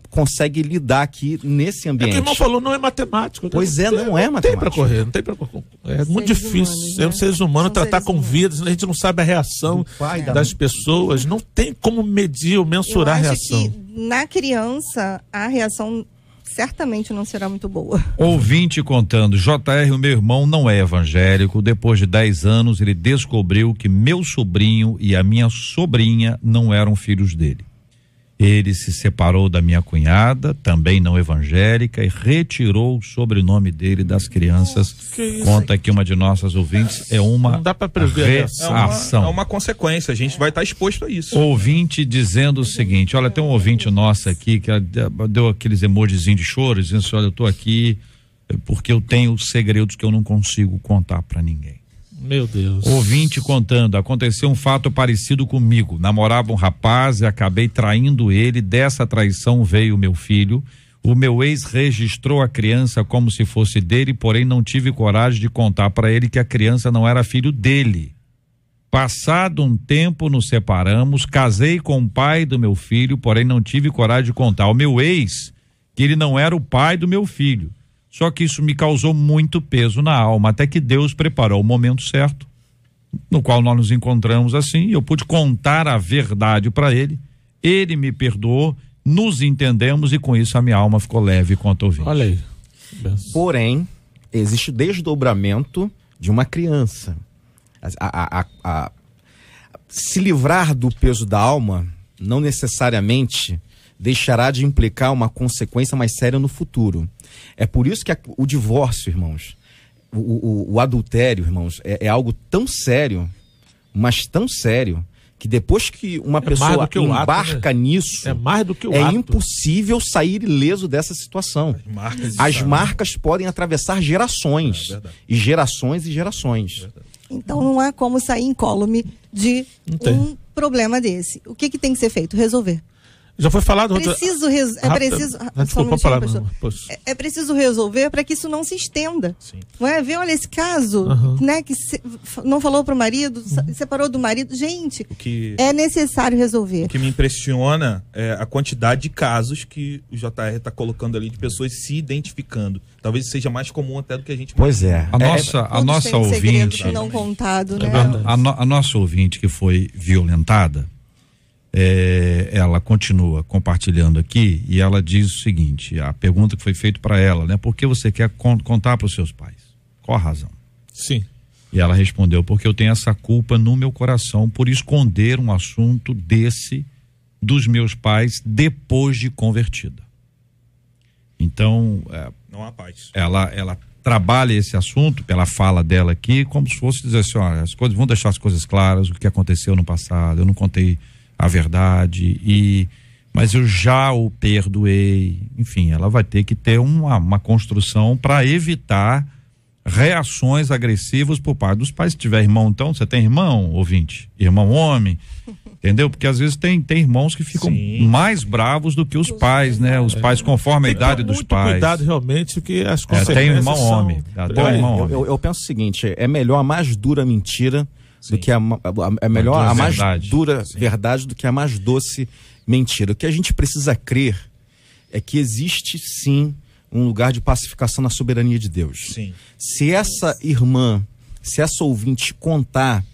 consegue lidar aqui nesse ambiente. É que o irmão falou, não é matemático. Pois não é matemático. Não tem pra correr, não tem pra correr. É muito difícil. É um ser humano tratar com vidas, a gente não sabe a reação das pessoas, não tem como medir ou mensurar a reação. Que na criança, a reação certamente não será muito boa. Ouvinte contando, JR, o meu irmão não é evangélico, depois de 10 anos ele descobriu que meu sobrinho e a minha sobrinha não eram filhos dele. Ele se separou da minha cunhada, também não evangélica, e retirou o sobrenome dele das crianças. Conta aqui uma de nossas ouvintes, é uma não dá pra prever reação. É uma consequência, a gente vai estar exposto a isso. Ouvinte dizendo o seguinte, olha, tem um ouvinte nosso aqui que deu aqueles emojizinhos de choro, dizendo assim, olha, eu tô aqui porque eu tenho segredos que eu não consigo contar pra ninguém. Meu Deus. Ouvinte contando, aconteceu um fato parecido comigo, namorava um rapaz e acabei traindo ele, dessa traição veio o meu filho, o meu ex registrou a criança como se fosse dele, porém não tive coragem de contar para ele que a criança não era filho dele. Passado um tempo nos separamos, casei com o pai do meu filho, porém não tive coragem de contar ao meu ex que ele não era o pai do meu filho. Só que isso me causou muito peso na alma, até que Deus preparou o momento certo, no qual nós nos encontramos assim, e eu pude contar a verdade para ele, ele me perdoou, nos entendemos e com isso a minha alma ficou leve quanto ao ouvinte. Olha aí. Porém, existe desdobramento de uma criança. Se livrar do peso da alma não necessariamente deixará de implicar uma consequência mais séria no futuro. É por isso que o divórcio, irmãos, o adultério, irmãos, é algo tão sério, mas tão sério, que depois que uma pessoa embarca nisso, é mais do que o é ato. Impossível sair ileso dessa situação. As marcas podem atravessar gerações, e gerações e gerações. Então não há como sair incólume de um problema desse. O que tem que ser feito? Resolver. Já foi falado... É preciso resolver para que isso não se estenda. Sim. Não é? Vê, olha, esse caso, né, que não falou para o marido, separou do marido. Gente, é necessário resolver. O que me impressiona é a quantidade de casos que o JR está colocando ali de pessoas se identificando. Talvez seja mais comum até do que a gente... Pois é. A nossa ouvinte... não contado, né? A nossa ouvinte que foi violentada, ela continua compartilhando aqui e ela diz o seguinte, a pergunta que foi feita para ela, né? Por que você quer contar para os seus pais? Qual a razão? Sim. E ela respondeu, porque eu tenho essa culpa no meu coração por esconder um assunto desse dos meus pais depois de convertida. Então, não há paz. Ela trabalha esse assunto pela fala dela aqui como se fosse dizer assim, olha, as coisas, vão deixar as coisas claras, o que aconteceu no passado, eu não contei a verdade, mas eu já o perdoei. Enfim, ela vai ter que ter uma construção para evitar reações agressivas por parte dos pais. Se tiver irmão, então, você tem irmão, ouvinte? Irmão homem, entendeu? Porque às vezes tem irmãos que ficam mais bravos do que os pais, né? Os pais conforme a idade dos pais. Cuidado realmente, porque as consequências tem irmão homem. Eu penso o seguinte, é melhor a mais dura mentira do que a mais dura verdade do que a mais doce mentira. O que a gente precisa crer é que existe sim um lugar de pacificação na soberania de Deus. Sim. Se essa irmã, se essa ouvinte contar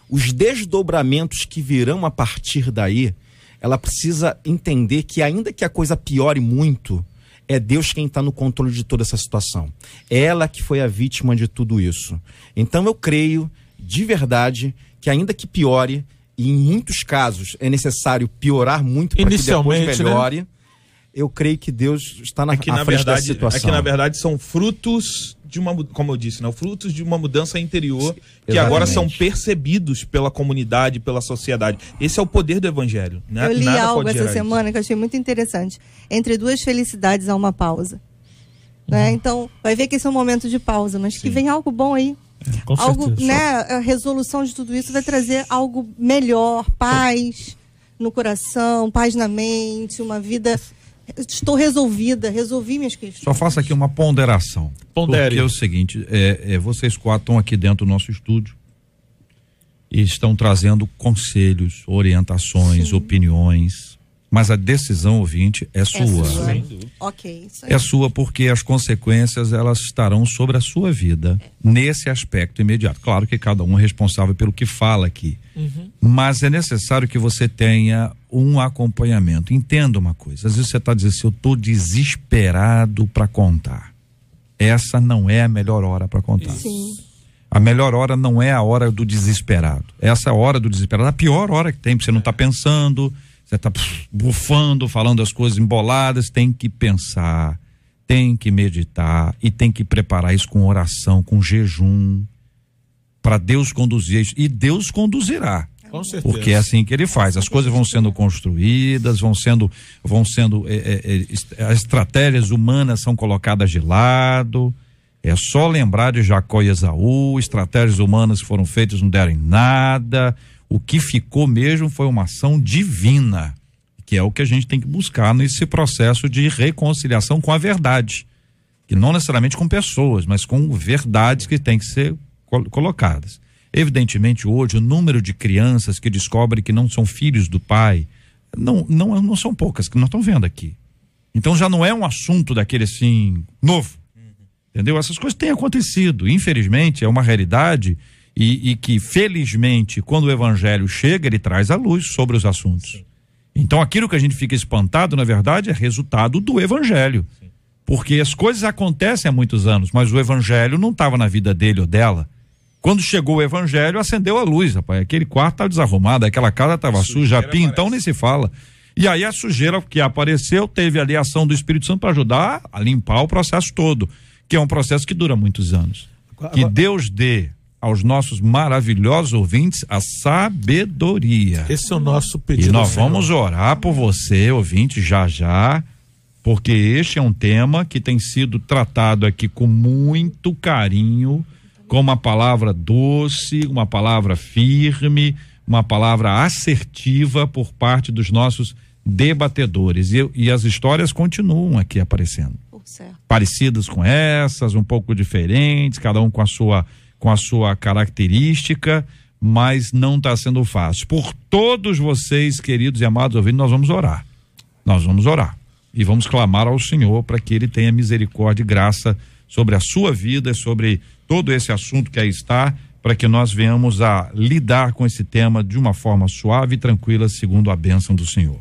os desdobramentos que virão a partir daí, ela precisa entender que ainda que a coisa piore muito, é Deus quem está no controle de toda essa situação. É ela que foi a vítima de tudo isso. Então eu creio de verdade que ainda que piore, e em muitos casos é necessário piorar muito para que depois melhore, né? Eu creio que Deus está à frente dessa situação. Aqui na verdade são frutos de uma, como eu disse, né? Frutos de uma mudança interior que agora são percebidos pela comunidade, pela sociedade. Esse é o poder do evangelho, né? Eu li algo essa semana que eu achei muito interessante. Entre duas felicidades há uma pausa. Né? Então, vai ver que esse é um momento de pausa, mas que vem algo bom aí. Algo, né? A resolução de tudo isso vai trazer algo melhor, paz no coração, paz na mente, uma vida. Estou resolvi minhas questões. Só faço aqui uma ponderação. Porque é o seguinte, vocês quatro estão aqui dentro do nosso estúdio e estão trazendo conselhos, orientações, opiniões, mas a decisão, ouvinte, é sua. Ok, isso aí. É sua porque as consequências elas estarão sobre a sua vida nesse aspecto imediato. Claro que cada um é responsável pelo que fala aqui, mas é necessário que você tenha um acompanhamento. Entenda uma coisa, às vezes você está dizendo assim, eu estou desesperado para contar. Essa não é a melhor hora para contar. Sim. A melhor hora não é a hora do desesperado. Essa é a hora do desesperado, a pior hora que tem, porque você não está pensando, Você tá bufando, falando as coisas emboladas, tem que pensar, tem que meditar e tem que preparar isso com oração, com jejum, para Deus conduzir isso. E Deus conduzirá. Com certeza. Porque é assim que ele faz. As coisas vão sendo construídas, vão sendo as estratégias humanas são colocadas de lado. É só lembrar de Jacó e Esaú, estratégias humanas que foram feitas não deram em nada. O que ficou mesmo foi uma ação divina, que é o que a gente tem que buscar nesse processo de reconciliação com a verdade, que não necessariamente com pessoas, mas com verdades que têm que ser colocadas. Evidentemente, hoje, o número de crianças que descobrem que não são filhos do pai, não são poucas, que nós estamos vendo aqui. Então já não é um assunto daquele assim, novo. Entendeu? Essas coisas têm acontecido. Infelizmente, é uma realidade e que, felizmente, quando o evangelho chega, ele traz a luz sobre os assuntos. Então, aquilo que a gente fica espantado, na verdade, é resultado do evangelho. Porque as coisas acontecem há muitos anos, mas o evangelho não estava na vida dele ou dela. Quando chegou o evangelho, acendeu a luz, rapaz. Aquele quarto estava desarrumado, aquela casa estava suja, a pia, então nem se fala. E aí a sujeira que apareceu, teve ali a ação do Espírito Santo para ajudar a limpar o processo todo, que é um processo que dura muitos anos. Que Deus dê aos nossos maravilhosos ouvintes a sabedoria. Esse é o nosso pedido. E nós vamos orar por você, ouvinte, já, porque este é um tema que tem sido tratado aqui com muito carinho, com uma palavra doce, uma palavra firme, uma palavra assertiva por parte dos nossos debatedores. E as histórias continuam aqui aparecendo. Parecidas com essas, um pouco diferentes, cada um com a sua característica, mas não está sendo fácil. Por todos vocês, queridos e amados ouvintes, nós vamos orar. Nós vamos orar. E vamos clamar ao Senhor para que Ele tenha misericórdia e graça sobre a sua vida, sobre todo esse assunto que aí está, para que nós venhamos a lidar com esse tema de uma forma suave e tranquila, segundo a bênção do Senhor.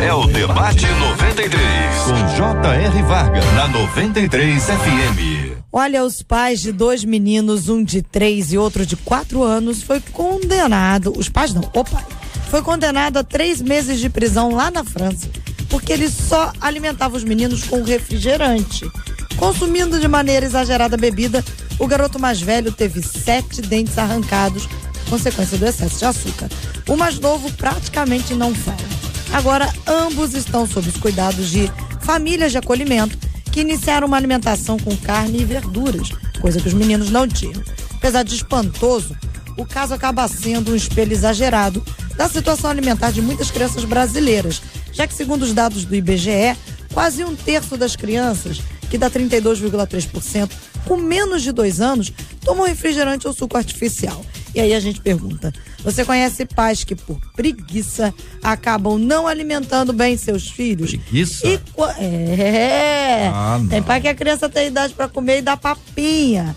É o Debate 93, com J.R. Vargas, na 93 FM. Olha, os pais de 2 meninos, um de 3 e outro de 4 anos, foi condenado, foi condenado a 3 meses de prisão lá na França, porque ele só alimentava os meninos com refrigerante. Consumindo de maneira exagerada a bebida, o garoto mais velho teve 7 dentes arrancados, consequência do excesso de açúcar. O mais novo praticamente não fala. Agora, ambos estão sob os cuidados de famílias de acolhimento que iniciaram uma alimentação com carne e verduras, coisa que os meninos não tinham. Apesar de espantoso, o caso acaba sendo um espelho exagerado da situação alimentar de muitas crianças brasileiras, já que, segundo os dados do IBGE, quase 1/3 das crianças, que dá 32,3%, com menos de 2 anos, tomam refrigerante ou suco artificial. E aí a gente pergunta, você conhece pais que por preguiça acabam não alimentando bem seus filhos? Preguiça? Tem pai que a criança tem idade para comer e dá papinha.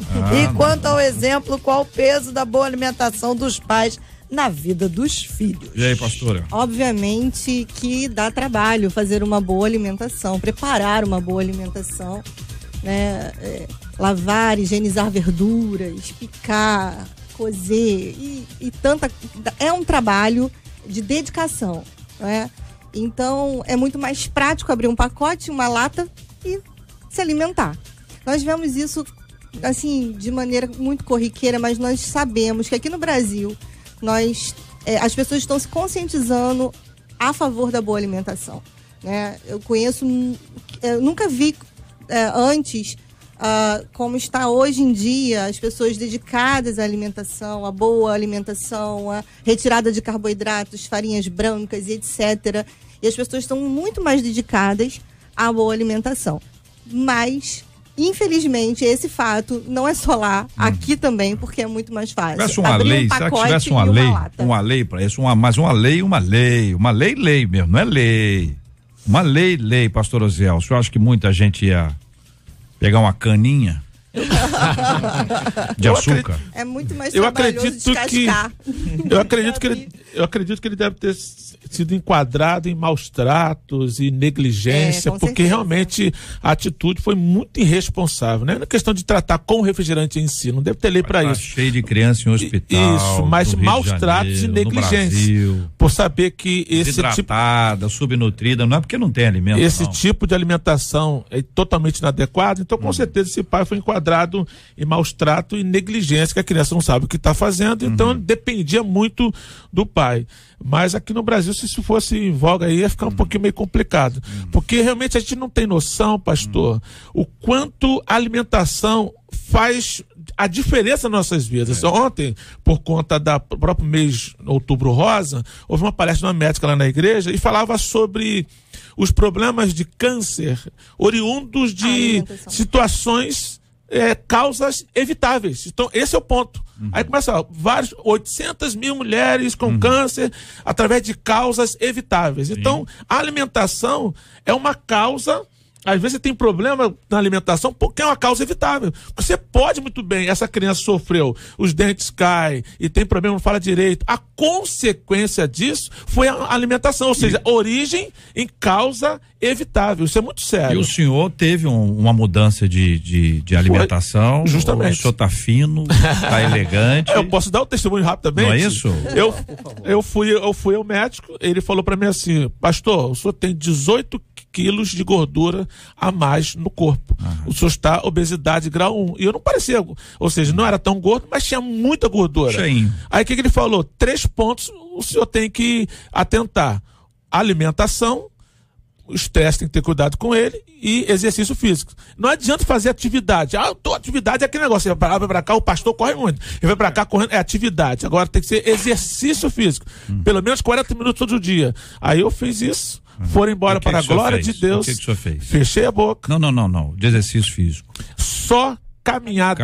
Quanto ao exemplo, qual o peso da boa alimentação dos pais na vida dos filhos? E aí, pastora? Obviamente que dá trabalho fazer uma boa alimentação, preparar uma boa alimentação, né? Lavar, higienizar verduras, picar, cozer e tanta. É um trabalho de dedicação, né? Então é muito mais prático abrir um pacote, uma lata e se alimentar. Nós vemos isso assim de maneira muito corriqueira, mas nós sabemos que aqui no Brasil as pessoas estão se conscientizando a favor da boa alimentação, né? Eu nunca vi antes como está hoje em dia as pessoas dedicadas à alimentação, à boa alimentação, à retirada de carboidratos, farinhas brancas e etc. E as pessoas estão muito mais dedicadas à boa alimentação. Mas, infelizmente, esse fato não é só lá, aqui também, porque é muito mais fácil. Tivesse uma lei, será que tivesse uma lei para isso? Mas uma lei mesmo, não é lei. Uma lei, pastor Oziel. O senhor acha que muita gente ia pegar uma caninha De açúcar. É muito mais Eu trabalhoso acredito que descascar. eu acredito que ele deve ter sido enquadrado em maus tratos e negligência, com porque certeza. realmente a atitude foi muito irresponsável, né? Não é questão de tratar com refrigerante em si, não deve ter lei para Tá isso. cheio de criança em hospital. Isso, mas no Rio maus de tratos e Janeiro, negligência. no Brasil, Por saber que esse tipo desidratada, subnutrida, não é porque não tem alimento. esse não. tipo de alimentação é totalmente inadequado, então com certeza esse pai foi enquadrado em maus tratos e negligência, que a criança não sabe o que está fazendo, então dependia muito do pai. Mas aqui no Brasil, se isso fosse em voga aí, ia ficar um pouquinho meio complicado. Porque realmente a gente não tem noção, pastor, o quanto a alimentação faz a diferença nas nossas vidas. Ontem, por conta do próprio mês Outubro Rosa, houve uma palestra de uma médica lá na igreja e falava sobre os problemas de câncer oriundos de Alimentação. situações, causas evitáveis. Então, esse é o ponto. Aí começa, 800 mil mulheres com câncer através de causas evitáveis. Então, a alimentação é uma causa. Às vezes você tem problema na alimentação porque é uma causa evitável. Você pode muito bem, essa criança sofreu, os dentes caem e tem problema, não fala direito. A consequência disso foi a alimentação, ou seja, origem em causa evitável. Isso é muito E sério. o senhor teve uma mudança de alimentação. justamente. O senhor tá fino, tá elegante. Eu posso dar um testemunho rapidamente? Não é isso? Eu fui ao médico, ele falou pra mim assim: pastor, o senhor tem 18 quilos de gordura a mais no corpo. O senhor está obesidade grau 1. E eu não parecia, ou seja, não era tão gordo, mas tinha muita gordura. Cheinho. Aí o que ele falou? 3 pontos o senhor tem que atentar: alimentação, o estresse tem que ter cuidado com ele, e exercício físico. Não adianta fazer atividade. Atividade é aquele negócio. Você vai pra cá, o pastor corre muito. Ele vai pra cá correndo, é atividade. Agora tem que ser exercício físico. Pelo menos 40 minutos todo dia. Aí eu fiz isso. Foram embora O que para a que o senhor glória fez? de Deus. O que o senhor fez? Fechei a boca. Não. De exercício físico. Só caminhada.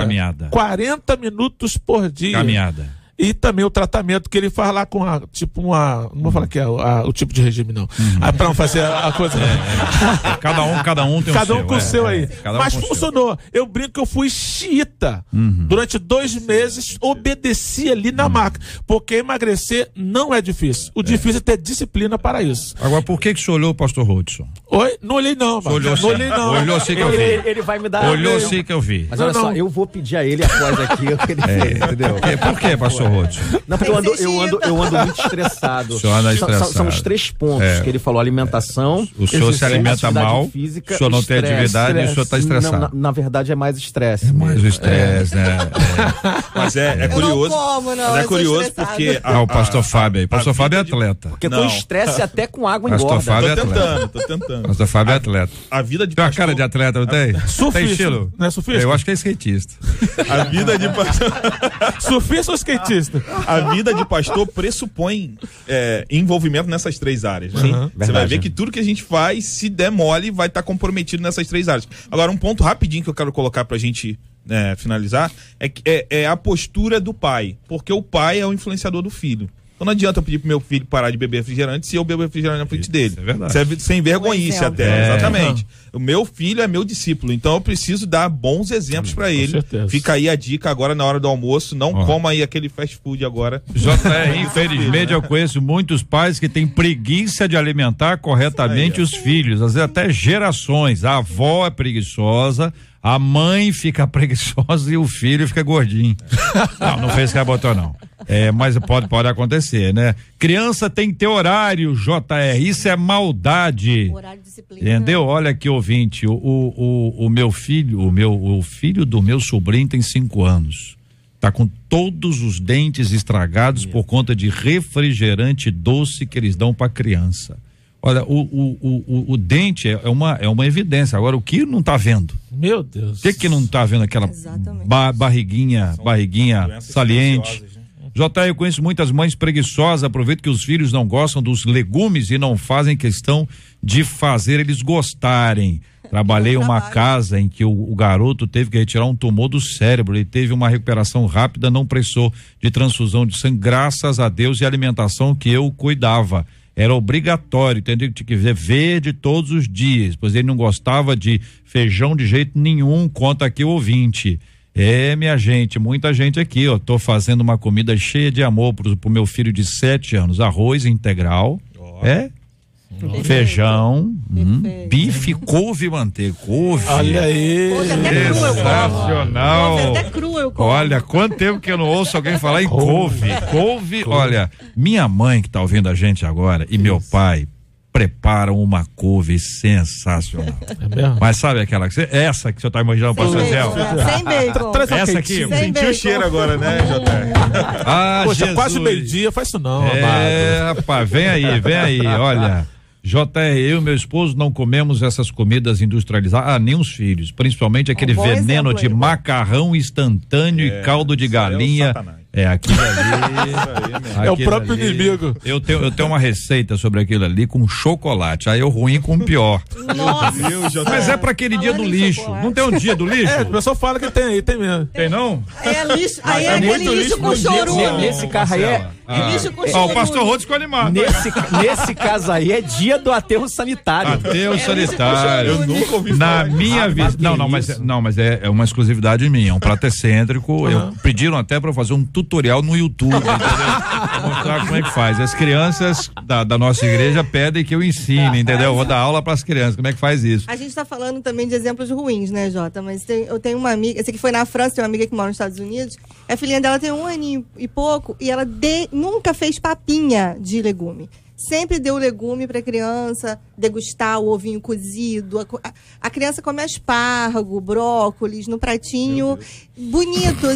40 minutos por dia. Caminhada. E também o tratamento que ele faz lá com não vou falar que é o tipo de regime, não. Para não fazer a coisa. Cada um tem Cada o um seu. com o seu aí. Cada um Mas com o seu. funcionou. Eu brinco que eu fui xiita. Durante 2 meses, obedeci ali na marca. Porque emagrecer não é difícil. O difícil é ter disciplina para isso. Agora, por que o senhor olhou o pastor Rodson? Oi? Não olhei não, mano. Olhou Não sim. olhei não. Olhou sim que eu vi. Ele vai me dar. Olhou sim que eu vi. Mas olha só, eu vou pedir a ele após aqui o que ele fez, entendeu? Por que, pastor Rodson? Não, porque eu ando muito estressado. O senhor anda estressado. São os 3 pontos que ele falou: alimentação, O senhor se alimenta atividade mal, física, o senhor não tem estresse. atividade e o senhor está estressado. Não, na verdade é mais estresse. Mais o estresse, né? Mas é Eu curioso. não como, não. Mas é eu sou curioso estressada. porque. O pastor Fábio aí. Pastor Fábio é atleta. Porque Não. com estresse até com água Pastor engorda. Fábio é Tô atleta. tentando. Pastor Fábio é atleta. A vida de Tem uma pastor. cara de atleta, não tem? Surfista. Tem estilo? Não é surfista? Eu acho que é skatista. A vida de pastor. Surfista ou skatista? A vida de pastor pressupõe envolvimento nessas 3 áreas. Né? Você vai verdade. ver que tudo que a gente faz, se der mole, vai estar comprometido nessas 3 áreas. Agora, um ponto rapidinho que eu quero colocar pra gente finalizar é a postura do pai. Porque o pai é o influenciador do filho. Então não adianta eu pedir pro meu filho parar de beber refrigerante se eu beber refrigerante na frente dele. é verdade. Isso é sem vergonhice exemplo. até. Exatamente. O meu filho é meu discípulo, então eu preciso dar bons exemplos pra ele. certeza. Fica aí a dica agora na hora do almoço, não coma aí aquele fast food agora. JR, infelizmente eu conheço muitos pais que têm preguiça de alimentar corretamente os filhos, às vezes até gerações. A avó é preguiçosa, a mãe fica preguiçosa e o filho fica gordinho. Não fez cabotou não. Mas pode acontecer, né? Criança tem que ter horário, JR, isso é maldade. Horário de disciplina. Entendeu? Olha aqui, ouvinte, o meu filho, o filho do meu sobrinho tem 5 anos. Tá com todos os dentes estragados por conta de refrigerante doce que eles dão pra criança. Olha, o dente é uma evidência. Agora, o que não tá vendo? Meu Deus. O que não tá vendo? Aquela Exatamente. barriguinha Doenças saliente. silenciosas, né? Eu conheço muitas mães preguiçosas, aproveitam que os filhos não gostam dos legumes e não fazem questão de fazer eles gostarem. Trabalhei em uma casa em que o garoto teve que retirar um tumor do cérebro, ele teve uma recuperação rápida, não precisou de transfusão de sangue, graças a Deus e a alimentação que eu cuidava. era obrigatório, entendeu? Tinha que ver verde todos os dias, pois ele não gostava de feijão de jeito nenhum, conta aqui o ouvinte. Minha gente, muita gente aqui, ó, tô fazendo uma comida cheia de amor pro meu filho de 7 anos, arroz integral, feijão, bife, couve e manteiga. Couve. Olha aí. Sensacional. Couve até crua eu como. Olha, quanto tempo que eu não ouço alguém falar em couve. Couve, olha, minha mãe que tá ouvindo a gente agora e meu pai preparam uma couve sensacional. É mesmo? Mas sabe aquela que essa que você tá imaginando, pastor Zé? Sem bacon. Essa aqui, Sem Sentiu o bacon. cheiro agora, né, JR? Ah, Poxa, Jesus. quase meio-dia, faz isso não, amado. Rapaz, vem aí, olha. JR, eu e meu esposo não comemos essas comidas industrializadas, nem os filhos, principalmente aquele bom veneno exemplo de aí. macarrão instantâneo e caldo de galinha. Aquilo ali. É o próprio inimigo. Eu tenho uma receita sobre aquilo ali com chocolate. Aí eu ruim com pior. Nossa. Mas é pra aquele dia do Falando em lixo. chocolate. Não tem um dia do lixo? O pessoal fala que tem aí, tem mesmo. Tem não? É lixo. Aí é aquele muito lixo lixo com no dia chorume. Nesse carro aí Lixo com Ó, o chorume. pastor Rhodes ficou animado. nesse caso aí é dia do aterro sanitário. Até o sanitário. Eu nunca ouvi Na falar. minha visão. Mas é uma exclusividade minha, é um prato excêntrico. Pediram até pra eu fazer um tutorial no YouTube, entendeu? Pra mostrar como é que faz. As crianças da nossa igreja pedem que eu ensine, entendeu? Eu vou dar aula pras crianças, como é que faz isso. A gente tá falando também de exemplos ruins, né, Jota? Mas eu tenho uma amiga, essa aqui foi na França, tem uma amiga que mora nos Estados Unidos. A filhinha dela tem 1 aninho e pouco e ela nunca fez papinha de legume. Sempre deu legume para a criança degustar, o ovinho cozido. A criança come aspargo, brócolis no pratinho, bonito,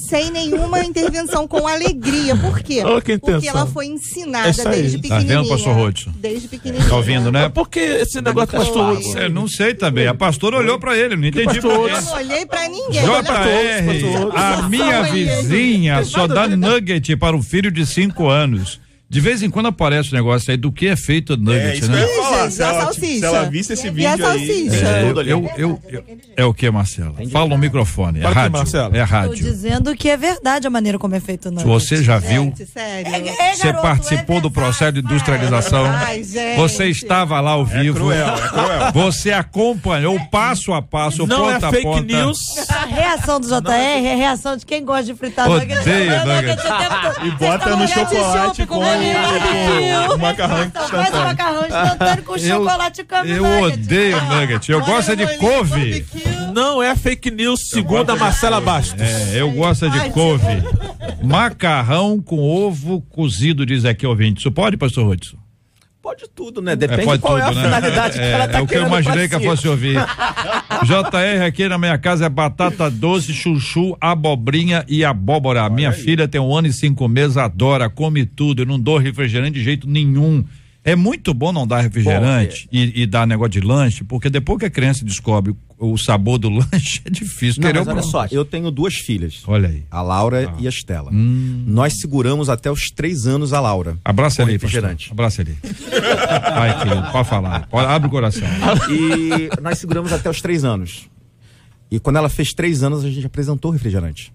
sem nenhuma intervenção, com alegria. Por quê? Olha que intenção. Porque ela foi ensinada Isso aí. desde Tá pequenininha. vendo, pastor Rodson? Desde pequenininha. Tá ouvindo, né? Mas por que esse negócio do pastor Hudson? Eu não sei também. A pastora olhou pra ele, não entendi por Eu quê. não olhei pra ninguém. JR, a minha vizinha só dá nugget para o filho de 5 anos. De vez em quando aparece o negócio aí do que é feito o nugget, Isso que né? eu ia falar. Gente, Se a ela, salsicha. se ela visse esse E a vídeo aí. salsicha? É o que, Marcela? Fala no microfone. É Fala aqui, rádio. Marcela. É Tô rádio. dizendo que é verdade a maneira como é feito o nugget. Você já viu? Gente, sério. Você participou do processo de industrialização? Ai, gente. Você estava lá ao vivo? É cruel. Você acompanhou passo a passo, Não é ponta a fake ponta? news. A reação do JR é a reação de quem gosta de fritar nugget. Odeio Nugget nugget. o tempo todo. E bota no chocolate com o macarrão Faz o instantâneo. macarrão instantâneo com chocolate e come Eu nugget. odeio nugget. Eu gosto de couve. Não é fake news, segundo a Marcela Bastos. Eu gosto de couve. Macarrão com ovo cozido, diz aqui o ouvinte. Isso pode, pastor Hudson? Pode tudo, né? Depende Pode qual tudo, é a né? finalidade que ela tá É o que eu querendo imaginei que pra eu si. fosse ouvir. JR, aqui na minha casa é batata doce, chuchu, abobrinha e abóbora. Minha filha tem 1 ano e 5 meses, adora, come tudo. Eu não dou refrigerante de jeito nenhum. É muito bom não dar refrigerante e dar negócio de lanche, porque depois que a criança descobre o sabor do lanche, é difícil. Não, querer mas o olha pão. só, eu tenho 2 filhas. Olha aí. A Laura e a Estela. Nós seguramos até os 3 anos a Laura. Abraça com ele aí, refrigerante. pastor. Abraça ele. Vai, querido, pode falar. Abre o coração. E nós seguramos até os 3 anos. E quando ela fez 3 anos, a gente apresentou o refrigerante.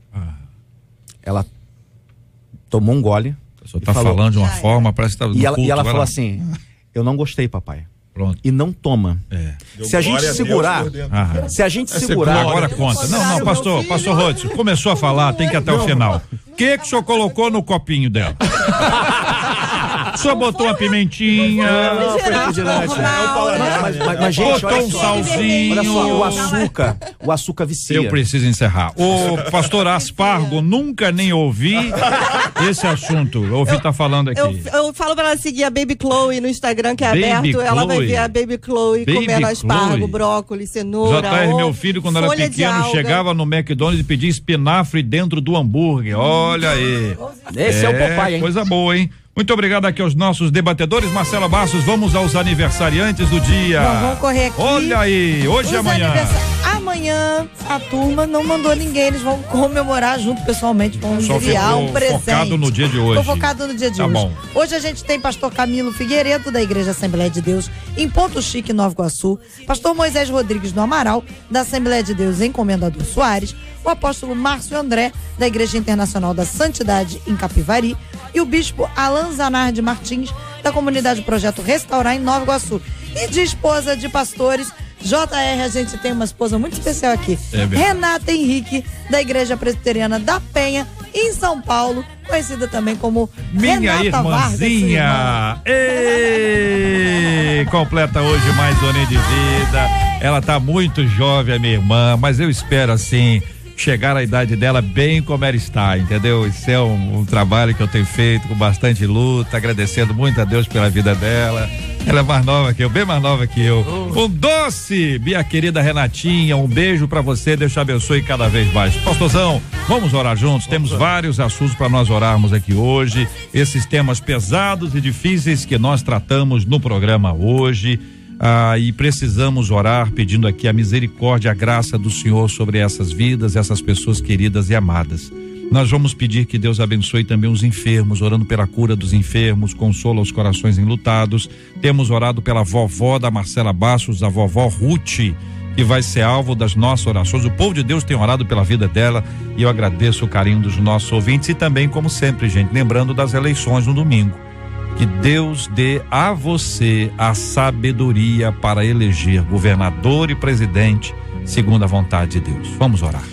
Ela tomou um gole. Só e tá falou- falando de uma forma, parece que tá no E ela, culto, e ela vai falou lá. assim: eu não gostei, papai. Pronto. E não toma. Se a gente Glória a Deus segurar, por dentro. Aham. se a gente segurar. Agora conta. Não, pastor Rodson, começou a falar, tem que ir até o final. O que o senhor colocou no copinho dela? O senhor botou uma pimentinha, Não, foi refrigerante. Mas, gente, botou olha um só. salzinho. Olha só, o açúcar vicia. Eu preciso encerrar. O pastor Aspargo, nunca nem ouvi esse assunto. Eu ouvi tá falando aqui. Eu falo pra ela seguir a Baby Chloe no Instagram, que é Baby aberto. Ela vai Chloe. ver a Baby Chloe Baby comendo aspargo, Chloe. brócolis, cenoura. JR, meu filho, quando era folha de pequeno, alga. chegava no McDonald's e pedia espinafre dentro do hambúrguer. Olha aí. Esse é o Popeye, hein? Coisa boa, hein? Muito obrigado aqui aos nossos debatedores. Marcela Bastos, vamos aos aniversariantes do dia. Vamos correr aqui. Olha aí, hoje e Os amanhã. Amanhã a turma não mandou ninguém, eles vão comemorar junto pessoalmente, vão Só enviar ficou um presente. focado no dia de hoje. Tô focado no dia de Tá hoje. bom. Hoje a gente tem pastor Camilo Figueiredo, da Igreja Assembleia de Deus, em Ponto Chique, Nova Iguaçu, pastor Moisés Rodrigues do Amaral, da Assembleia de Deus em Comendador Soares, o apóstolo Márcio André, da Igreja Internacional da Santidade em Capivari, e o bispo Alan Zanardi Martins, da comunidade Projeto Restaurar em Nova Iguaçu. E de esposa de pastores, JR, a gente tem uma esposa muito especial aqui. Renata Henrique, da Igreja Presbiteriana da Penha, em São Paulo, conhecida também como minha Renata irmãzinha. Vargas, Ei, completa hoje mais um ano de vida. Ela tá muito jovem, a minha irmã, mas eu espero assim chegar à idade dela bem como ela está, entendeu? Isso é um trabalho que eu tenho feito com bastante luta, agradecendo muito a Deus pela vida dela. Ela é mais nova que eu, bem mais nova que eu. Um doce, minha querida Renatinha, um beijo pra você, Deus te abençoe cada vez mais. Pastorzão, vamos orar juntos, temos vários assuntos para nós orarmos aqui hoje, esses temas pesados e difíceis que nós tratamos no programa hoje. E precisamos orar pedindo aqui a misericórdia, a graça do Senhor sobre essas vidas, essas pessoas queridas e amadas. Nós vamos pedir que Deus abençoe também os enfermos, orando pela cura dos enfermos, consola os corações enlutados. Temos orado pela vovó da Marcela Bastos, a vovó Ruth, que vai ser alvo das nossas orações. O povo de Deus tem orado pela vida dela e eu agradeço o carinho dos nossos ouvintes e também, como sempre, gente, lembrando das eleições no domingo. Que Deus dê a você a sabedoria para eleger governador e presidente segundo a vontade de Deus. Vamos orar.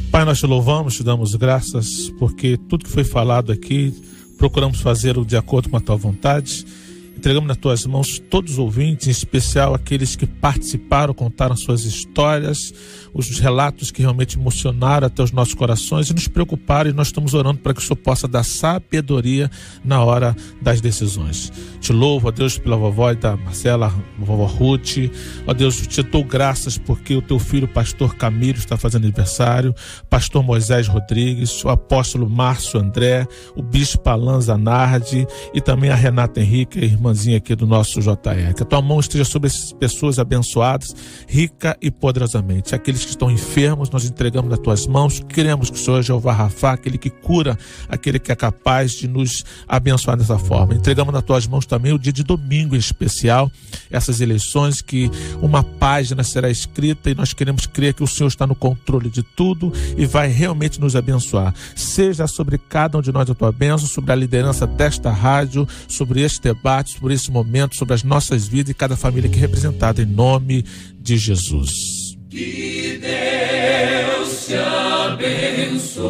Pai, nós te louvamos, te damos graças, porque tudo que foi falado aqui, procuramos fazer de acordo com a tua vontade. Entregamos nas tuas mãos todos os ouvintes, em especial aqueles que participaram, contaram suas histórias, os relatos que realmente emocionaram até os nossos corações e nos preocuparam, e nós estamos orando para que o Senhor possa dar sabedoria na hora das decisões. Te louvo, ó Deus, pela vovó da Marcela, vovó Ruth. Ó Deus, te dou graças porque o teu filho, pastor Camilo, está fazendo aniversário, pastor Moisés Rodrigues, o apóstolo Márcio André, o bispo Alan Zanardi e também a Renata Henrique, a irmãzinha aqui do nosso JR. Que a tua mão esteja sobre essas pessoas abençoadas, rica e poderosamente. Aqueles que estão enfermos, nós entregamos nas tuas mãos. Queremos que o Senhor Jeová Rafá, aquele que cura, aquele que é capaz de nos abençoar dessa forma. Entregamos nas tuas mãos também o dia de domingo em especial, essas eleições, que uma página será escrita e nós queremos crer que o Senhor está no controle de tudo e vai realmente nos abençoar. Seja sobre cada um de nós a tua bênção, sobre a liderança desta rádio, sobre este debate, sobre esse momento, sobre as nossas vidas e cada família aqui representada, em nome de Jesus. Que Deus te abençoe.